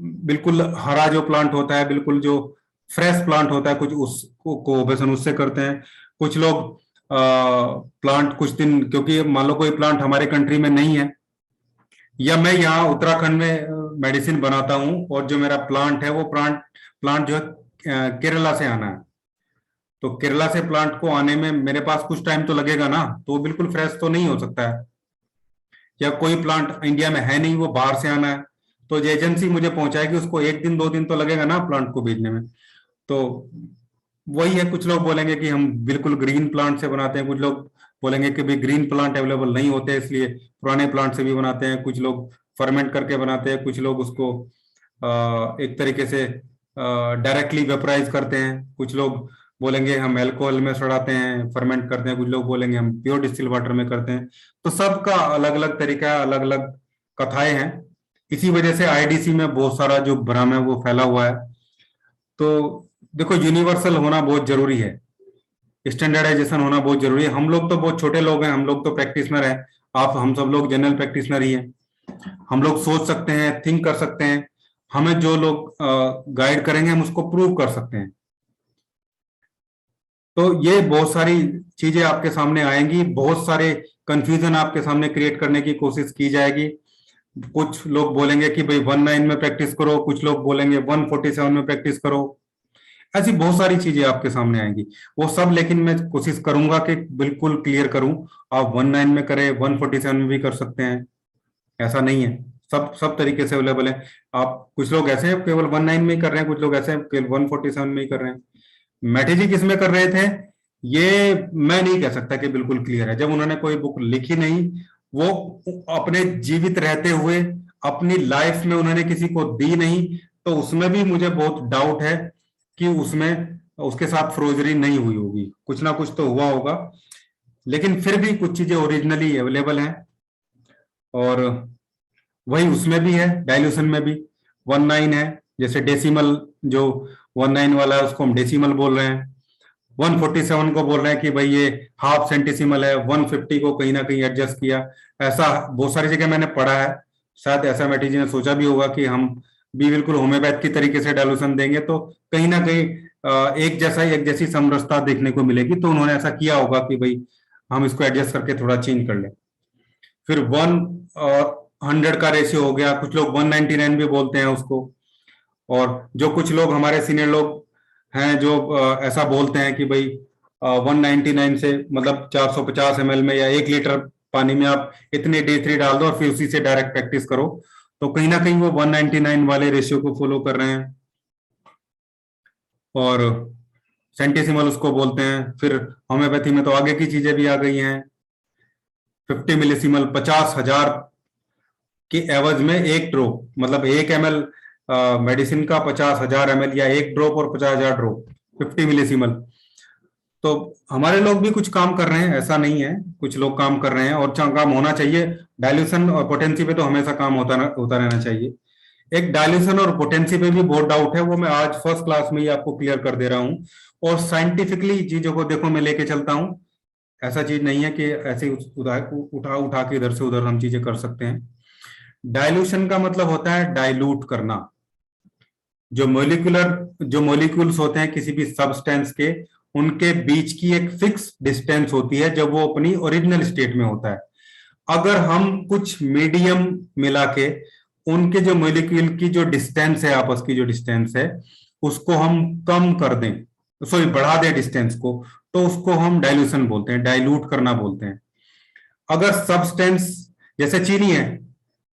Speaker 1: बिल्कुल हरा जो प्लांट होता है, बिल्कुल जो फ्रेश प्लांट होता है, कुछ उसको कोऑर्डिनेशन उससे करते हैं। कुछ लोग प्लांट कुछ दिन, क्योंकि मान लो कोई प्लांट हमारे कंट्री में नहीं है, या मैं यहाँ उत्तराखंड में मेडिसिन बनाता हूँ और जो मेरा प्लांट है वो प्लांट प्लांट जो है केरला से आना है, तो केरला से प्लांट को आने में मेरे पास कुछ टाइम तो लगेगा ना, तो वो बिल्कुल फ्रेश तो नहीं हो सकता है। या कोई प्लांट इंडिया में है नहीं, वो बाहर से आना है, तो जो एजेंसी मुझे पहुंचाएगी उसको 1 दिन 2 दिन तो लगेगा ना प्लांट को भेजने में। तो वही है, कुछ लोग बोलेंगे कि हम बिल्कुल ग्रीन प्लांट से बनाते हैं, कुछ लोग बोलेंगे कि भाई ग्रीन प्लांट अवेलेबल नहीं होते इसलिए पुराने प्लांट से भी बनाते हैं, कुछ लोग फर्मेंट करके बनाते हैं, कुछ लोग उसको एक तरीके से डायरेक्टली वेपराइज करते हैं, कुछ लोग बोलेंगे हम अल्कोहल में सड़ाते हैं, फर्मेंट करते हैं, कुछ लोग बोलेंगे हम प्योर डिस्टिल वाटर में करते हैं। तो सबका अलग अलग तरीका है, अलग अलग कथाएं हैं। इसी वजह से आईडीसी में बहुत सारा जो भ्रम है वो फैला हुआ है। तो देखो, यूनिवर्सल होना बहुत जरूरी है, स्टैंडर्डाइजेशन होना बहुत जरूरी है। हम लोग तो बहुत छोटे लोग हैं, हम लोग तो प्रैक्टिशनर हैं, आप हम सब लोग जनरल प्रैक्टिशनर ही हैं। हम लोग सोच सकते हैं, थिंक कर सकते हैं, हमें जो लोग गाइड करेंगे हम उसको प्रूव कर सकते हैं। तो ये बहुत सारी चीजें आपके सामने आएंगी, बहुत सारे कंफ्यूजन आपके सामने क्रिएट करने की कोशिश की जाएगी। कुछ लोग बोलेंगे कि भाई 19 में प्रैक्टिस करो, कुछ लोग बोलेंगे 147 में प्रैक्टिस करो, ऐसी बहुत सारी चीजें आपके सामने आएंगी। वो सब लेकिन मैं कोशिश करूंगा कि बिल्कुल क्लियर करूं। आप 19 में करें, 147 में भी कर सकते हैं, ऐसा नहीं है, सब सब तरीके से अवेलेबल है। आप कुछ लोग ऐसे केवल 19 में ही कर रहे हैं, कुछ लोग ऐसे केवल 147 में ही कर रहे हैं। मैठी जी किस में कर रहे थे, ये मैं नहीं कह सकता कि बिल्कुल क्लियर है, जब उन्होंने कोई बुक लिखी नहीं, वो अपने जीवित रहते हुए अपनी लाइफ में उन्होंने किसी को दी नहीं, तो उसमें भी मुझे बहुत डाउट है कि उसमें उसके साथ फ्रोजरी नहीं हुई होगी, कुछ ना कुछ तो हुआ होगा। लेकिन फिर भी कुछ चीजें ओरिजिनली अवेलेबल हैं, और वही उसमें भी है, डाइल्यूशन में भी 19 है। जैसे डेसिमल जो 19 वाला है उसको हम डेसिमल बोल रहे हैं, 147 को बोल रहे हैं कि भाई ये हाफ सेंटिसिमल है, 150 को कहीं ना कहीं एडजस्ट किया। ऐसा बहुत सारी जगह मैंने पढ़ा है, शायद ऐसा मैटी जी ने सोचा भी होगा कि हम भी बिल्कुल होम्योपैथ की तरीके से डाइल्यूशन देंगे तो कहीं ना कहीं एक जैसा एक जैसी समरसता देखने को मिलेगी, तो उन्होंने ऐसा किया होगा कि भाई हम इसको एडजस्ट करके थोड़ा चेंज कर लें। फिर 1:100 का रेशियो हो गया, कुछ लोग 199 भी बोलते हैं उसको। और जो कुछ लोग हमारे सीनियर लोग हैं जो ऐसा बोलते हैं कि भाई 199 से मतलब 450 ml में या 1 लीटर पानी में आप इतने D3 डाल दो और फिर उसी से डायरेक्ट प्रैक्टिस करो, तो कहीं ना कहीं वो 199 वाले रेशियो को फॉलो कर रहे हैं। और सेंटिसिमल उसको बोलते हैं। फिर होम्योपैथी में तो आगे की चीजें भी आ गई हैं, 50 मिलीसिमल, 50,000 के एवज में 1 ड्रॉप, मतलब 1 ml मेडिसिन का 50,000 ml या 1 ड्रॉप और 50,000 ड्रॉप, 50 मिलीसिमल। तो हमारे लोग भी कुछ काम कर रहे हैं, ऐसा नहीं है, कुछ लोग काम कर रहे हैं और काम होना चाहिए। डाइल्यूशन और पोटेंसी पे तो हमेशा काम होता रहना चाहिए। एक डाइल्यूशन और पोटेंसी पे भी बहुत डाउट है, वो मैं आज फर्स्ट क्लास में ही आपको क्लियर कर दे रहा हूँ। और साइंटिफिकली चीजों को देखो मैं लेके चलता हूँ, ऐसा चीज नहीं है कि ऐसे उठा उठा के इधर से उधर हम चीजें कर सकते हैं। डाइल्यूशन का मतलब होता है डाइल्यूट करना। जो मोलिक्यूल्स होते हैं किसी भी सब्सटेंस के, उनके बीच की एक फिक्स डिस्टेंस होती है जब वो अपनी ओरिजिनल स्टेट में होता है। अगर हम कुछ मीडियम मिला के उनके जो मॉलिक्यूल की जो डिस्टेंस है, आपस की जो डिस्टेंस है, उसको हम कम कर दें, सॉरी बढ़ा दें डिस्टेंस को, तो उसको हम डाइल्यूशन बोलते हैं, डाइल्यूट करना बोलते हैं। अगर सब्सटेंस, जैसे चीनी है,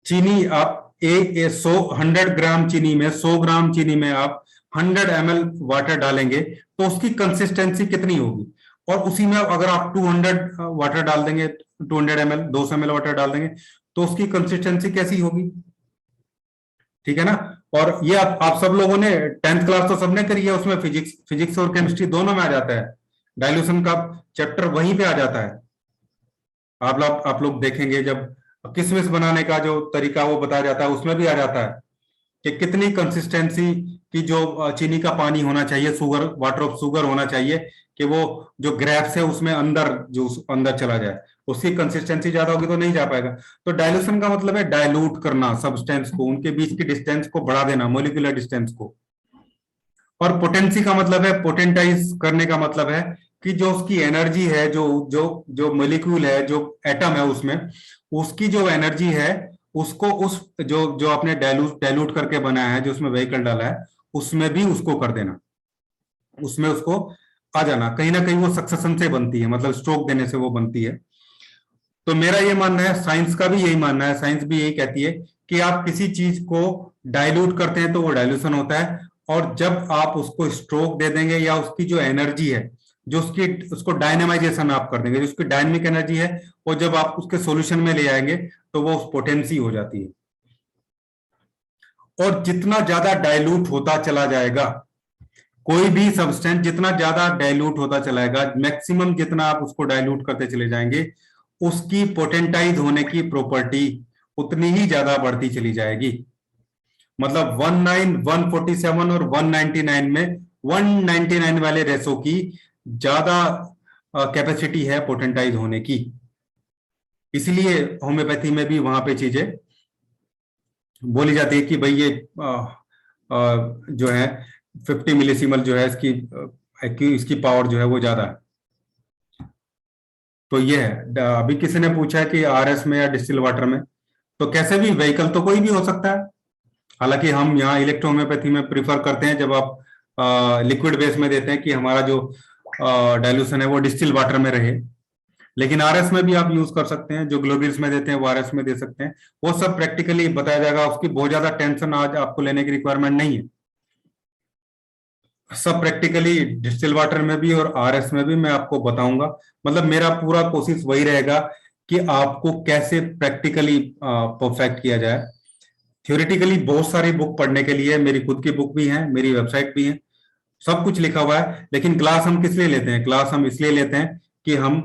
Speaker 1: चीनी आप एक 100 ग्राम चीनी में, 100 ग्राम चीनी में आप 100 ml वाटर डालेंगे, तो उसकी कंसिस्टेंसी कितनी होगी? और उसी में अगर आप 200 वाटर डाल देंगे, 200 ml, 200 ml वाटर डाल देंगे, तो उसकी कंसिस्टेंसी कैसी होगी? ठीक है ना? और ये आप सब लोगों ने 10th क्लास तो सबने करी है, उसमें फिजिक्स फिजिक्स और केमिस्ट्री दोनों में आ जाता है, डाइल्यूशन का चैप्टर वहीं पे आ जाता है। आप लोग देखेंगे जब किशमिश बनाने का जो तरीका वो बताया जाता है, उसमें भी आ जाता है कि कितनी कंसिस्टेंसी की जो चीनी का पानी होना चाहिए, शुगर, वाटर ऑफ शुगर होना चाहिए, कि वो जो ग्रेप्स है उसमें अंदर, जो अंदर चला जाए, उसकी कंसिस्टेंसी ज्यादा होगी तो नहीं जा पाएगा। तो डाइल्यूशन का मतलब है डाइल्यूट करना सब्सटेंस को, उनके बीच की डिस्टेंस को बढ़ा देना, मोलिकुलर डिस्टेंस को। और पोटेंसी का मतलब है, पोटेंटाइज करने का मतलब है कि जो उसकी एनर्जी है, जो जो जो मोलिक्यूल है, जो एटम है उसमें, उसकी जो एनर्जी है, उसको उस जो जो आपने डाइल्यूट डाइल्यूट करके बनाया है, जो उसमें व्हीकल डाला है, उसमें भी उसको कर देना, उसमें उसको आ जाना। कहीं ना कहीं वो सक्सेशन से बनती है, मतलब स्ट्रोक देने से वो बनती है। तो मेरा ये मानना है, साइंस का भी यही मानना है, साइंस भी यही कहती है कि आप किसी चीज को डाइल्यूट करते हैं तो वो डाइल्यूशन होता है, और जब आप उसको स्ट्रोक दे देंगे, या उसकी जो एनर्जी है, जो उसकी उसको डायनेमाइजेशन आप कर देंगे, जो उसकी डायनेमिक एनर्जी है, वो जब आप उसके सॉल्यूशन में ले आएंगे, तो वो उस पोटेंसी हो जाती है। और जितना ज्यादा डाइल्यूट होता चला जाएगा, कोई भी सब्सटेंस जितना ज्यादा डाइल्यूट होता चलाएगा, मैक्सिमम जितना आप उसको डाइल्यूट करते चले जाएंगे, उसकी पोटेंटाइज होने की प्रॉपर्टी उतनी ही ज्यादा बढ़ती चली जाएगी। मतलब 19, 147 और 199 में 199 वाले रेसो की ज्यादा कैपेसिटी है पोटेंटाइज होने की। इसलिए होम्योपैथी में भी वहां पे चीजें बोली जाती है कि भाई ये जो है 50 मिलीसीमल जो है इसकी पावर जो है वो ज्यादा है। तो ये है। अभी किसी ने पूछा है कि आरएस में या डिस्टिल वाटर में, तो कैसे भी व्हीकल तो कोई भी हो सकता है। हालांकि हम यहाँ इलेक्ट्रोहोम्योपैथी में प्रिफर करते हैं, जब आप लिक्विड बेस में देते हैं, कि हमारा जो डाइल्यूशन है वो डिस्टिल वाटर में रहे। लेकिन आरएस में भी आप यूज कर सकते हैं, जो ग्लोब्यूल्स में देते हैं वो आरएस में दे सकते हैं। वो सब प्रैक्टिकली बताया जाएगा, उसकी बहुत ज्यादा टेंशन आज आपको लेने की रिक्वायरमेंट नहीं है। सब प्रैक्टिकली डिस्टिल वाटर में भी और आरएस में भी मैं आपको बताऊंगा। मतलब मेरा पूरा कोशिश वही रहेगा कि आपको कैसे प्रैक्टिकली परफेक्ट किया जाए। थ्योरेटिकली बहुत सारी बुक पढ़ने के लिए, मेरी खुद की बुक भी है, मेरी वेबसाइट भी है, सब कुछ लिखा हुआ है। लेकिन क्लास हम किस लिए लेते हैं? क्लास हम इसलिए लेते हैं कि हम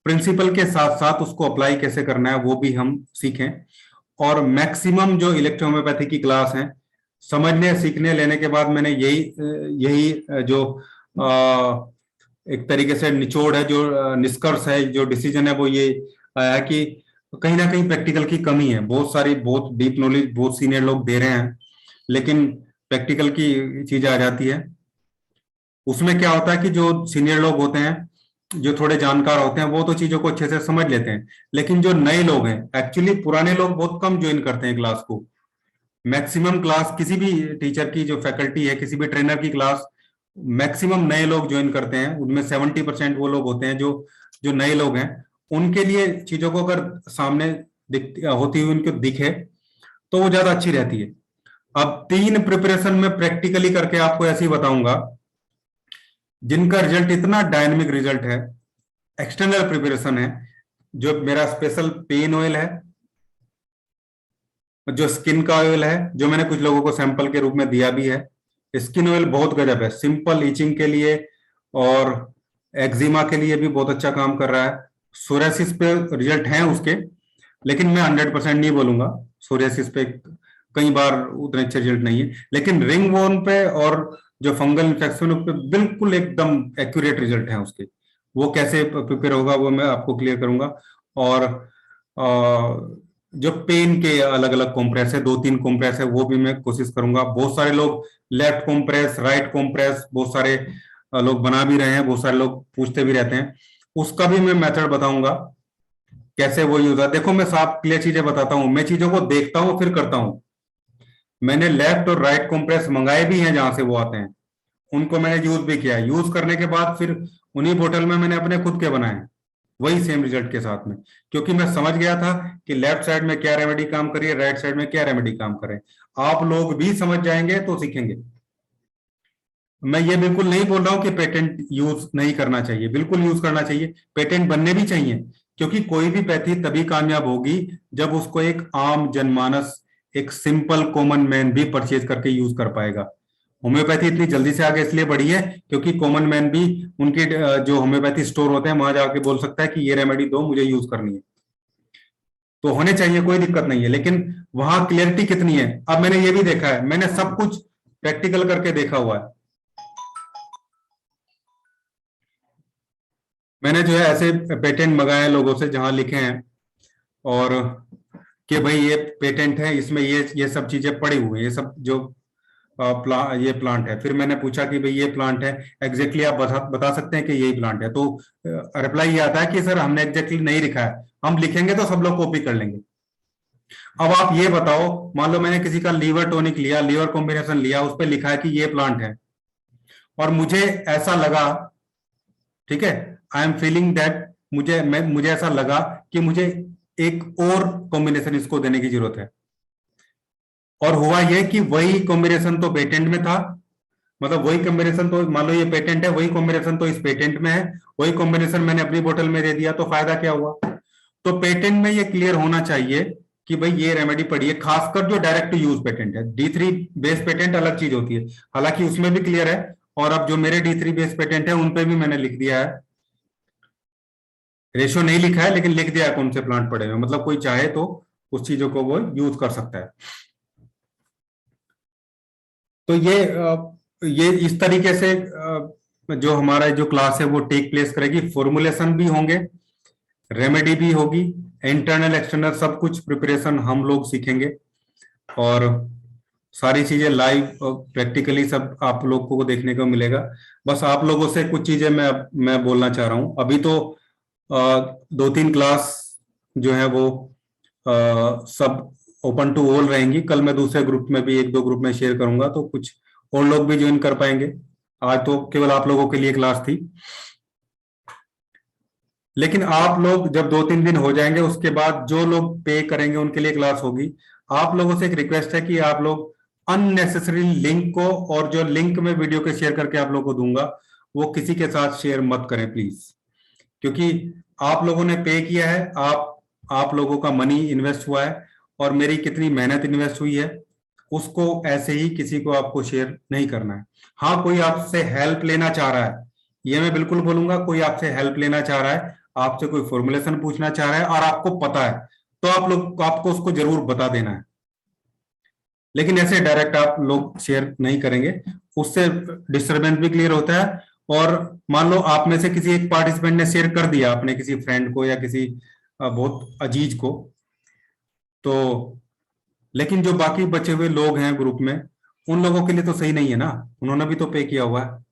Speaker 1: प्रिंसिपल के साथ साथ उसको अप्लाई कैसे करना है वो भी हम सीखें। और मैक्सिमम जो इलेक्ट्रोहोम्योपैथी की क्लास है, समझने सीखने लेने के बाद मैंने यही यही जो एक तरीके से निचोड़ है, जो निष्कर्ष है, जो डिसीजन है, वो ये आया कि कहीं ना कहीं प्रैक्टिकल की कमी है। बहुत सारी, बहुत डीप नॉलेज बहुत सीनियर लोग दे रहे हैं, लेकिन प्रैक्टिकल की चीज आ जाती है। उसमें क्या होता है कि जो सीनियर लोग होते हैं, जो थोड़े जानकार होते हैं, वो तो चीजों को अच्छे से समझ लेते हैं। लेकिन जो नए लोग हैं, एक्चुअली पुराने लोग बहुत कम ज्वाइन करते हैं क्लास को। मैक्सिमम क्लास किसी भी टीचर की जो फैकल्टी है, किसी भी ट्रेनर की क्लास मैक्सिमम नए लोग ज्वाइन करते हैं। उनमें 70% वो लोग होते हैं जो जो नए लोग हैं। उनके लिए चीजों को अगर सामने होती हुई उनको दिखे, तो वो ज्यादा अच्छी रहती है। अब 3 प्रिपरेशन में प्रैक्टिकली करके आपको ऐसे ही बताऊंगा, जिनका रिजल्ट इतना डायनेमिक रिजल्ट है। एक्सटर्नल प्रिपरेशन है, जो मेरा स्पेशल पेन ऑयल है, जो स्किन का ऑयल है, जो मैंने कुछ लोगों को सैंपल के रूप में दिया भी है। स्किन ऑयल बहुत गजब है, सिंपल इचिंग के लिए और एक्जिमा के लिए भी बहुत अच्छा काम कर रहा है। सोरियासिस पे रिजल्ट हैं उसके, लेकिन मैं 100% नहीं बोलूंगा। सोरियासिस पे कई बार उतने अच्छे रिजल्ट नहीं है, लेकिन रिंग वॉर्म पे और जो फंगल इन्फेक्शन पे बिल्कुल एकदम एक्यूरेट रिजल्ट है उसके। वो कैसे प्रिपेयर होगा वो मैं आपको क्लियर करूंगा। और जो पेन के अलग अलग कॉम्प्रेस है, 2-3 कॉम्प्रेस है, वो भी मैं कोशिश करूंगा। बहुत सारे लोग लेफ्ट कॉम्प्रेस, राइट कॉम्प्रेस, बहुत सारे लोग बना भी रहे हैं, बहुत सारे लोग पूछते भी रहते हैं। उसका भी मैं मेथड बताऊंगा कैसे वो यूज है। देखो मैं साफ क्लियर चीजें बताता हूँ, मैं चीजों को देखता हूँ फिर करता हूँ। मैंने लेफ्ट और राइट कंप्रेस मंगाए भी हैं जहां से वो आते हैं, उनको मैंने यूज भी किया है। यूज करने के बाद फिर उन्हीं बोतल में मैंने अपने खुद के बनाए हैं, वही सेम रिजल्ट के साथ में, क्योंकि मैं समझ गया था कि लेफ्ट साइड में क्या रेमेडी काम कर रही है, राइट साइड में क्या रेमेडी काम करे। आप लोग भी समझ जाएंगे तो सीखेंगे। मैं ये बिल्कुल नहीं बोल रहा हूं कि पेटेंट यूज नहीं करना चाहिए, बिल्कुल यूज करना चाहिए, पेटेंट बनने भी चाहिए, क्योंकि कोई भी पैथी तभी कामयाब होगी जब उसको एक आम जनमानस, एक सिंपल कॉमन मैन भी परचेज करके यूज कर पाएगा। होम्योपैथी इतनी जल्दी से आगे इसलिए बढ़ी है क्योंकि कॉमन मैन भी उनके जो होम्योपैथी स्टोर होते हैं वहां जाके बोल सकता है कि ये रेमेडी दो, मुझे यूज करनी है। तो होने चाहिए, कोई दिक्कत नहीं है, लेकिन वहां क्लियरिटी कितनी है। अब मैंने ये भी देखा है, मैंने सब कुछ प्रैक्टिकल करके देखा हुआ है। मैंने जो है ऐसे पेटेंट मंगाए हैं लोगों से जहां लिखे हैं और कि भाई ये पेटेंट है, इसमें ये सब चीजें पड़ी हुई हैं, ये सब जो ये प्लांट है। फिर मैंने पूछा कि भाई ये प्लांट है, एग्जैक्टली आप बता सकते हैं कि यही प्लांट है? तो रिप्लाई ये आता है कि सर हमने एग्जैक्टली नहीं लिखा है, हम लिखेंगे तो सब लोग कॉपी कर लेंगे। अब आप ये बताओ, मान लो मैंने किसी का लीवर टॉनिक लिया, लीवर कॉम्बिनेशन लिया, उस पर लिखा है कि ये प्लांट है, और मुझे ऐसा लगा, ठीक है, आई एम फीलिंग दैट, मुझे ऐसा लगा कि मुझे एक और कॉम्बिनेशन इसको देने की जरूरत है, और हुआ यह कि वही कॉम्बिनेशन तो पेटेंट में था, मतलब वही कॉम्बिनेशन तो, मान लो ये पेटेंट है, वही कॉम्बिनेशन तो इस पेटेंट में है, वही कॉम्बिनेशन मैंने अपनी बोतल में दे दिया, तो फायदा क्या हुआ? तो पेटेंट में ये क्लियर होना चाहिए कि भाई ये रेमेडी पड़ी है, खासकर जो डायरेक्ट टू यूज पेटेंट है। D3 बेस पेटेंट अलग चीज होती है, हालांकि उसमें भी क्लियर है, और अब जो मेरे D3 बेस पेटेंट है उन पे भी मैंने लिख दिया है, रेशियो नहीं लिखा है लेकिन लिख दिया है कौन से प्लांट पड़े हुए, मतलब कोई चाहे तो उस चीजों को वो यूज कर सकता है। तो ये इस तरीके से जो हमारा जो क्लास है वो टेक प्लेस करेगी, फॉर्मुलेशन भी होंगे, रेमेडी भी होगी, इंटरनल एक्सटर्नल सब कुछ प्रिपरेशन हम लोग सीखेंगे, और सारी चीजें लाइव प्रैक्टिकली सब आप लोगों को देखने को मिलेगा। बस आप लोगों से कुछ चीजें मैं बोलना चाह रहा हूं। अभी तो 2-3 क्लास जो है वो सब ओपन टू ऑल रहेंगी, कल मैं दूसरे ग्रुप में भी 1-2 ग्रुप में शेयर करूंगा, तो कुछ और लोग भी ज्वाइन कर पाएंगे। आज तो केवल आप लोगों के लिए क्लास थी, लेकिन आप लोग जब 2-3 दिन हो जाएंगे उसके बाद जो लोग पे करेंगे उनके लिए क्लास होगी। आप लोगों से एक रिक्वेस्ट है कि आप लोग अननेसेसरी लिंक को, और जो लिंक में वीडियो के शेयर करके आप लोगों को दूंगा, वो किसी के साथ शेयर मत करें प्लीज, क्योंकि आप लोगों ने पे किया है, आप लोगों का मनी इन्वेस्ट हुआ है, और मेरी कितनी मेहनत इन्वेस्ट हुई है, उसको ऐसे ही किसी को आपको शेयर नहीं करना है। हाँ, कोई आपसे हेल्प लेना चाह रहा है, ये मैं बिल्कुल बोलूंगा, कोई आपसे हेल्प लेना चाह रहा है, आपसे कोई फॉर्मुलेशन पूछना चाह रहा है और आपको पता है, तो आपको उसको जरूर बता देना है, लेकिन ऐसे डायरेक्ट आप लोग शेयर नहीं करेंगे, उससे डिस्टरबेंस भी क्लियर होता है। और मान लो आप में से किसी एक पार्टिसिपेंट ने शेयर कर दिया अपने किसी फ्रेंड को या किसी बहुत अजीज को, तो लेकिन जो बाकी बचे हुए लोग हैं ग्रुप में, उन लोगों के लिए तो सही नहीं है ना, उन्होंने भी तो पे किया हुआ है,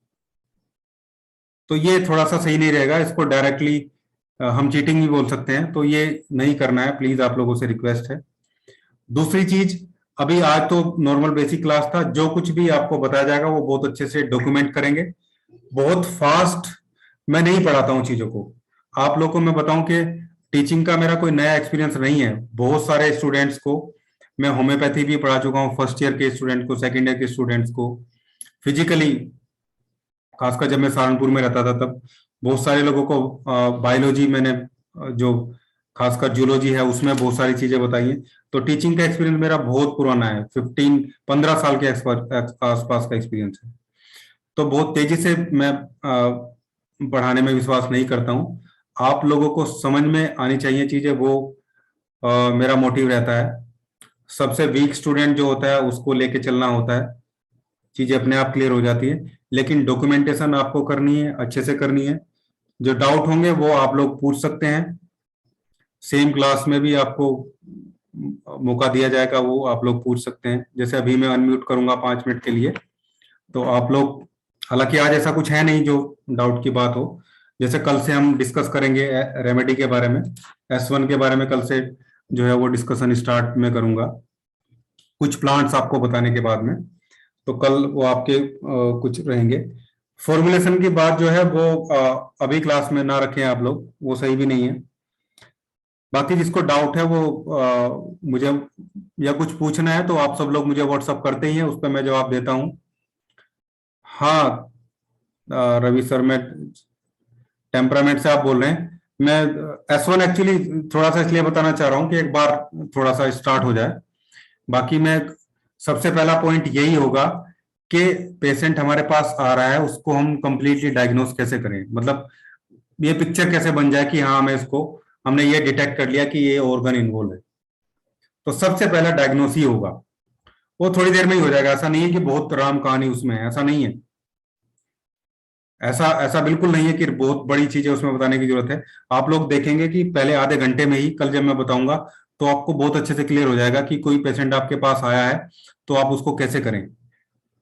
Speaker 1: तो ये थोड़ा सा सही नहीं रहेगा। इसको डायरेक्टली हम चीटिंग भी बोल सकते हैं, तो ये नहीं करना है, प्लीज आप लोगों से रिक्वेस्ट है। दूसरी चीज, अभी आज तो नॉर्मल बेसिक क्लास था, जो कुछ भी आपको बताया जाएगा वो बहुत अच्छे से डॉक्यूमेंट करेंगे, बहुत फास्ट। मैं नहीं पढ़ाता हूँ चीजों को, आप लोगों को मैं बताऊं कि टीचिंग का मेरा कोई नया एक्सपीरियंस नहीं है। बहुत सारे स्टूडेंट्स को मैं होम्योपैथी भी पढ़ा चुका हूँ, फर्स्ट ईयर के स्टूडेंट को, सेकेंड ईयर के स्टूडेंट्स को, फिजिकली, खासकर जब मैं सहारनपुर में रहता था तब बहुत सारे लोगों को बायोलॉजी मैंने जो खासकर जूलॉजी है उसमें बहुत सारी चीजें बताई हैं। तो टीचिंग का एक्सपीरियंस मेरा बहुत पुराना है, 15 साल के आसपास का एक्सपीरियंस है। तो बहुत तेजी से मैं पढ़ाने में विश्वास नहीं करता हूँ, आप लोगों को समझ में आनी चाहिए चीजें, वो मेरा मोटिव रहता है। सबसे वीक स्टूडेंट जो होता है उसको लेके चलना होता है, चीजें अपने आप क्लियर हो जाती है, लेकिन डॉक्यूमेंटेशन आपको करनी है, अच्छे से करनी है। जो डाउट होंगे वो आप लोग पूछ सकते हैं, सेम क्लास में भी आपको मौका दिया जाएगा, वो आप लोग पूछ सकते हैं। जैसे अभी मैं अनम्यूट करूंगा 5 मिनट के लिए, तो आप लोग, हालांकि आज ऐसा कुछ है नहीं जो डाउट की बात हो, जैसे कल से हम डिस्कस करेंगे रेमेडी के बारे में, S1 के बारे में कल से जो है वो डिस्कशन स्टार्ट में करूंगा। कुछ प्लांट्स आपको बताने के बाद में, तो कल वो आपके कुछ रहेंगे। फॉर्मुलेशन की बात जो है वो अभी क्लास में ना रखें आप लोग, वो सही भी नहीं है। बाकी जिसको डाउट है वो मुझे या कुछ पूछना है तो आप सब लोग मुझे व्हाट्सअप करते ही हैं, उस पर मैं जवाब देता हूँ। हाँ रवि सर, मैं टेम्परामेंट से आप बोल रहे हैं। मैं S1 एक्चुअली थोड़ा सा इसलिए बताना चाह रहा हूँ कि एक बार थोड़ा सा स्टार्ट हो जाए। बाकी मैं सबसे पहला पॉइंट यही होगा कि पेशेंट हमारे पास आ रहा है, उसको हम कंप्लीटली डायग्नोस कैसे करें, मतलब ये पिक्चर कैसे बन जाए कि हाँ हमें इसको, हमने ये डिटेक्ट कर लिया कि ये ऑर्गन इन्वॉल्व है। तो सबसे पहला डायग्नोस ही होगा, वो थोड़ी देर में ही हो जाएगा। ऐसा नहीं है कि बहुत राम कहानी उसमें है, ऐसा नहीं है। ऐसा ऐसा बिल्कुल नहीं है कि बहुत बड़ी चीजें उसमें बताने की जरूरत है। आप लोग देखेंगे कि पहले आधे घंटे में ही, कल जब मैं बताऊंगा तो आपको बहुत अच्छे से क्लियर हो जाएगा कि कोई पेशेंट आपके पास आया है तो आप उसको कैसे करें।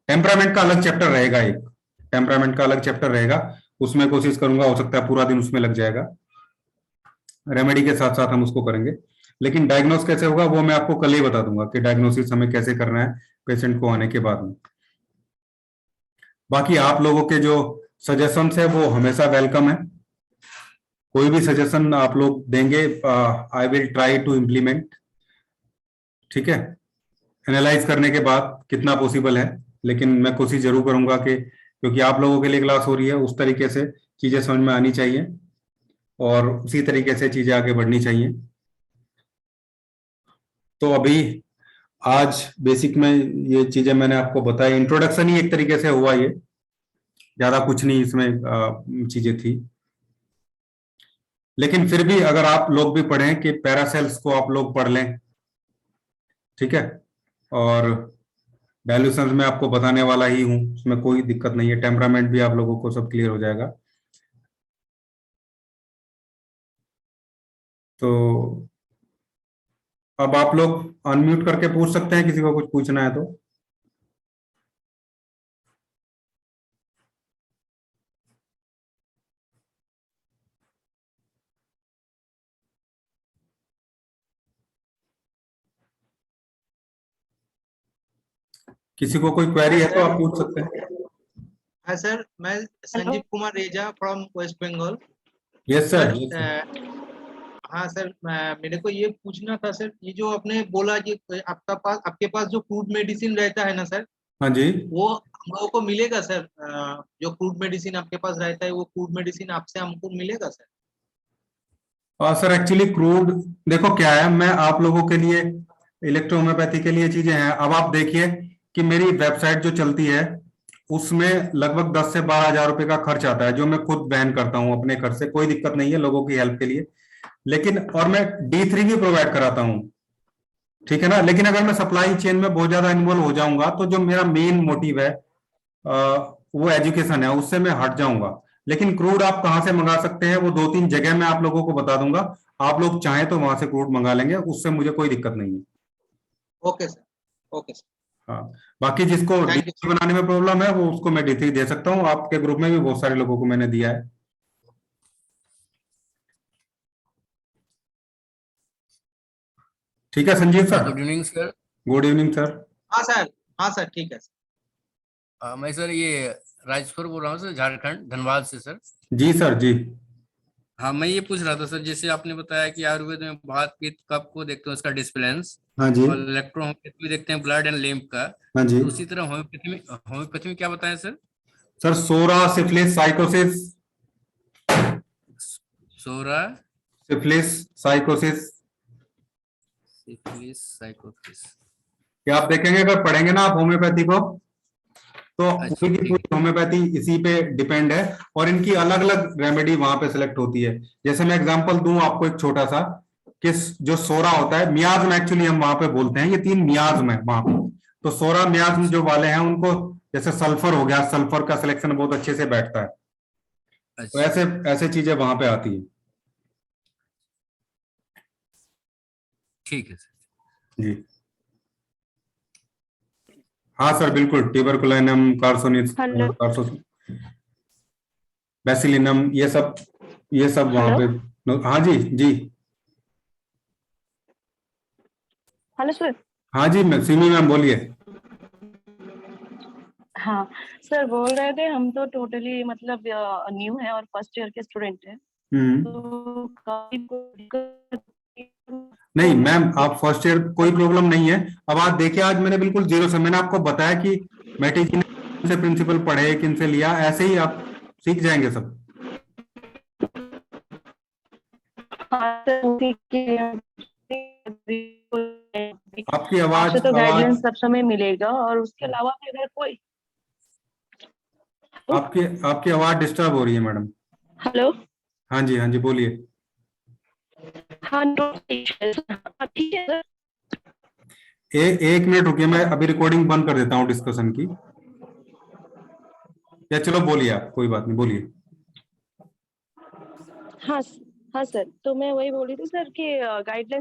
Speaker 1: टेम्परामेंट का अलग चैप्टर रहेगा, एक टेम्परामेंट का अलग चैप्टर रहेगा, उसमें कोशिश करूंगा, हो सकता है पूरा दिन उसमें लग जाएगा। रेमेडी के साथ साथ हम उसको करेंगे, लेकिन डायग्नोस कैसे होगा वो मैं आपको कल ही बता दूंगा कि डायग्नोसिस हमें कैसे करना है पेशेंट को आने के बाद में। बाकी आप लोगों के जो सजेशंस है वो हमेशा वेलकम है। कोई भी सजेशन आप लोग देंगे, I will try to implement. ठीक है, एनालाइज करने के बाद कितना पॉसिबल है, लेकिन मैं कोशिश जरूर करूंगा कि, क्योंकि आप लोगों के लिए क्लास हो रही है, उस तरीके से चीजें समझ में आनी चाहिए और उसी तरीके से चीजें आगे बढ़नी चाहिए। तो अभी आज बेसिक में ये चीजें मैंने आपको बताई, इंट्रोडक्शन ही एक तरीके से हुआ, ये ज्यादा कुछ नहीं इसमें चीजें थी। लेकिन फिर भी अगर आप लोग भी पढ़ें कि पैरासेल्स को आप लोग पढ़ लें, ठीक है, और वैल्यूशंस में आपको बताने वाला ही हूं, उसमें कोई दिक्कत नहीं है। टेम्परामेंट भी आप लोगों को सब क्लियर हो जाएगा। तो अब आप लोग अनम्यूट करके पूछ सकते हैं, किसी को कुछ पूछना है तो। किसी को कोई क्वेरी है तो आप पूछ सकते हैं।
Speaker 2: हाँ सर, मैं Sanjeev Kumar Reja from West Bengal.
Speaker 1: Yes sir.
Speaker 2: हाँ सर, मेरे को ये पूछना था सर, ये जो आपने बोला कि आपके पास जो फूड मेडिसिन रहता है ना सर,
Speaker 1: हाँ जी।
Speaker 2: वो हम लोगों को मिलेगा सर? जो फूड मेडिसिन आपके पास रहता है वो फूड मेडिसिन आपसे हमको मिलेगा सर?
Speaker 1: सर एक्चुअली क्रूड, देखो क्या है, मैं आप लोगों के लिए इलेक्ट्रोहोम्योपैथी के लिए चीजें हैं। अब आप देखिए कि मेरी वेबसाइट जो चलती है उसमें लगभग 10 से 12 हजार रुपए का खर्च आता है, जो मैं खुद वहन करता हूँ अपने खर्च से। कोई दिक्कत नहीं है लोगों की हेल्प के लिए, लेकिन और मैं D3 भी प्रोवाइड कराता हूँ, ठीक है ना। लेकिन अगर मैं सप्लाई चेन में बहुत ज्यादा इन्वॉल्व हो जाऊंगा तो जो मेरा मेन मोटिव है वो एजुकेशन है, उससे मैं हट जाऊंगा। लेकिन क्रूड आप कहाँ से मंगा सकते हैं वो 2-3 जगह मैं आप लोगों को बता दूंगा। आप लोग चाहें तो वहां से क्रूड मंगा लेंगे, उससे मुझे कोई दिक्कत नहीं है।
Speaker 2: ओके सर, ओके सर,
Speaker 1: हाँ, बाकी जिसको
Speaker 2: थैंक यू।
Speaker 1: D3 बनाने में प्रॉब्लम है वो उसको मैं D3 दे सकता हूँ। आपके ग्रुप में भी बहुत सारे लोगों को मैंने दिया है। ठीक है Sanjeev sir.
Speaker 3: Good evening sir.
Speaker 1: Good evening sir.
Speaker 2: हाँ सर, हाँ सर, ठीक है सर।
Speaker 3: मैं सर ये राजपुर बोल रहा हूँ सर, झारखंड धनबाद से सर।
Speaker 1: जी सर जी।
Speaker 3: हाँ, मैं ये पूछ रहा था सर, जैसे आपने बताया कि आयुर्वेद में वात पित्त कफ को देखते हैं उसका डिस्प्लेंस,
Speaker 1: हाँ जी।
Speaker 3: और इलेक्ट्रोहोम्योपैथी भी देखते हैं ब्लड एंड लिम्फ का।
Speaker 1: हाँ जी।
Speaker 3: तो उसी तरह होम्योपैथी में क्या बताएं सर?
Speaker 1: सर सोरा सिफिलिस साइकोसिस।
Speaker 3: सोरा
Speaker 1: सिफिलिस साइकोसिस,
Speaker 3: सिफिलिस साइकोसिस।
Speaker 1: ये आप देखेंगे अगर पढ़ेंगे ना आप होम्योपैथी को, तो
Speaker 3: अच्छा,
Speaker 1: पूरी की
Speaker 3: ठीक
Speaker 1: पूरी होम्योपैथी इसी पे डिपेंड है, और इनकी अलग अलग रेमेडी वहां पे सिलेक्ट होती है। जैसे मैं एग्जांपल दूं आपको एक छोटा सा, कि जो सोरा होता है, मियाज्म एक्चुअली हम वहां पे बोलते हैं, ये 3 मियाज्म है वहां पे। तो सोरा
Speaker 3: है।
Speaker 1: मियाज्म
Speaker 3: अच्छा
Speaker 1: जो वाले हैं उनको, जैसे सल्फर हो गया, सल्फर का सिलेक्शन बहुत अच्छे से बैठता है। तो
Speaker 3: अच्छा,
Speaker 1: ऐसे ऐसे चीजें वहां पे आती है।
Speaker 3: ठीक है सर।
Speaker 1: जी हाँ सर, बिल्कुल ट्यूबरकुलिनम,
Speaker 4: हेलो
Speaker 1: कार्सो बेसिलिनम, ये सब वहां
Speaker 4: हेलो
Speaker 1: पे। हाँ जी जी।
Speaker 4: Hello sir.
Speaker 1: हाँ जी मैं सीमी मैम बोलिए।
Speaker 4: हाँ सर, बोल रहे थे हम तो टोटली मतलब न्यू है और फर्स्ट ईयर के स्टूडेंट हैं, तो काफी दिक्कत
Speaker 1: नहीं मैम, आप फर्स्ट ईयर कोई प्रॉब्लम नहीं है। अब आप देखिए, आज मैंने बिल्कुल जीरो से, मैंने आपको बताया कि मैटी जी ने से प्रिंसिपल पढ़े, किन से लिया, ऐसे ही आप सीख जाएंगे सब।
Speaker 4: हाँ सर, उसी के
Speaker 1: आपकी
Speaker 4: आपसे
Speaker 1: आवाज
Speaker 4: तो गाइडलाइंस
Speaker 1: आवाज
Speaker 4: सब समय मिलेगा, और उसके अलावा भी अगर कोई
Speaker 1: आपकी आपकी आवाज डिस्टर्ब हो रही है मैडम।
Speaker 4: हेलो।
Speaker 1: हाँ जी बोलिए।
Speaker 4: हाँ ठीक है सर।
Speaker 1: एक मिनट रुकिए, मैं अभी रिकॉर्डिंग बंद कर देता हूँ डिस्कशन की। या चलो बोलिए, आप कोई बात नहीं, बोलिए।
Speaker 4: हाँ हाँ सर, तो मैं वही बोल रही थी सर कि गाइडलाइंस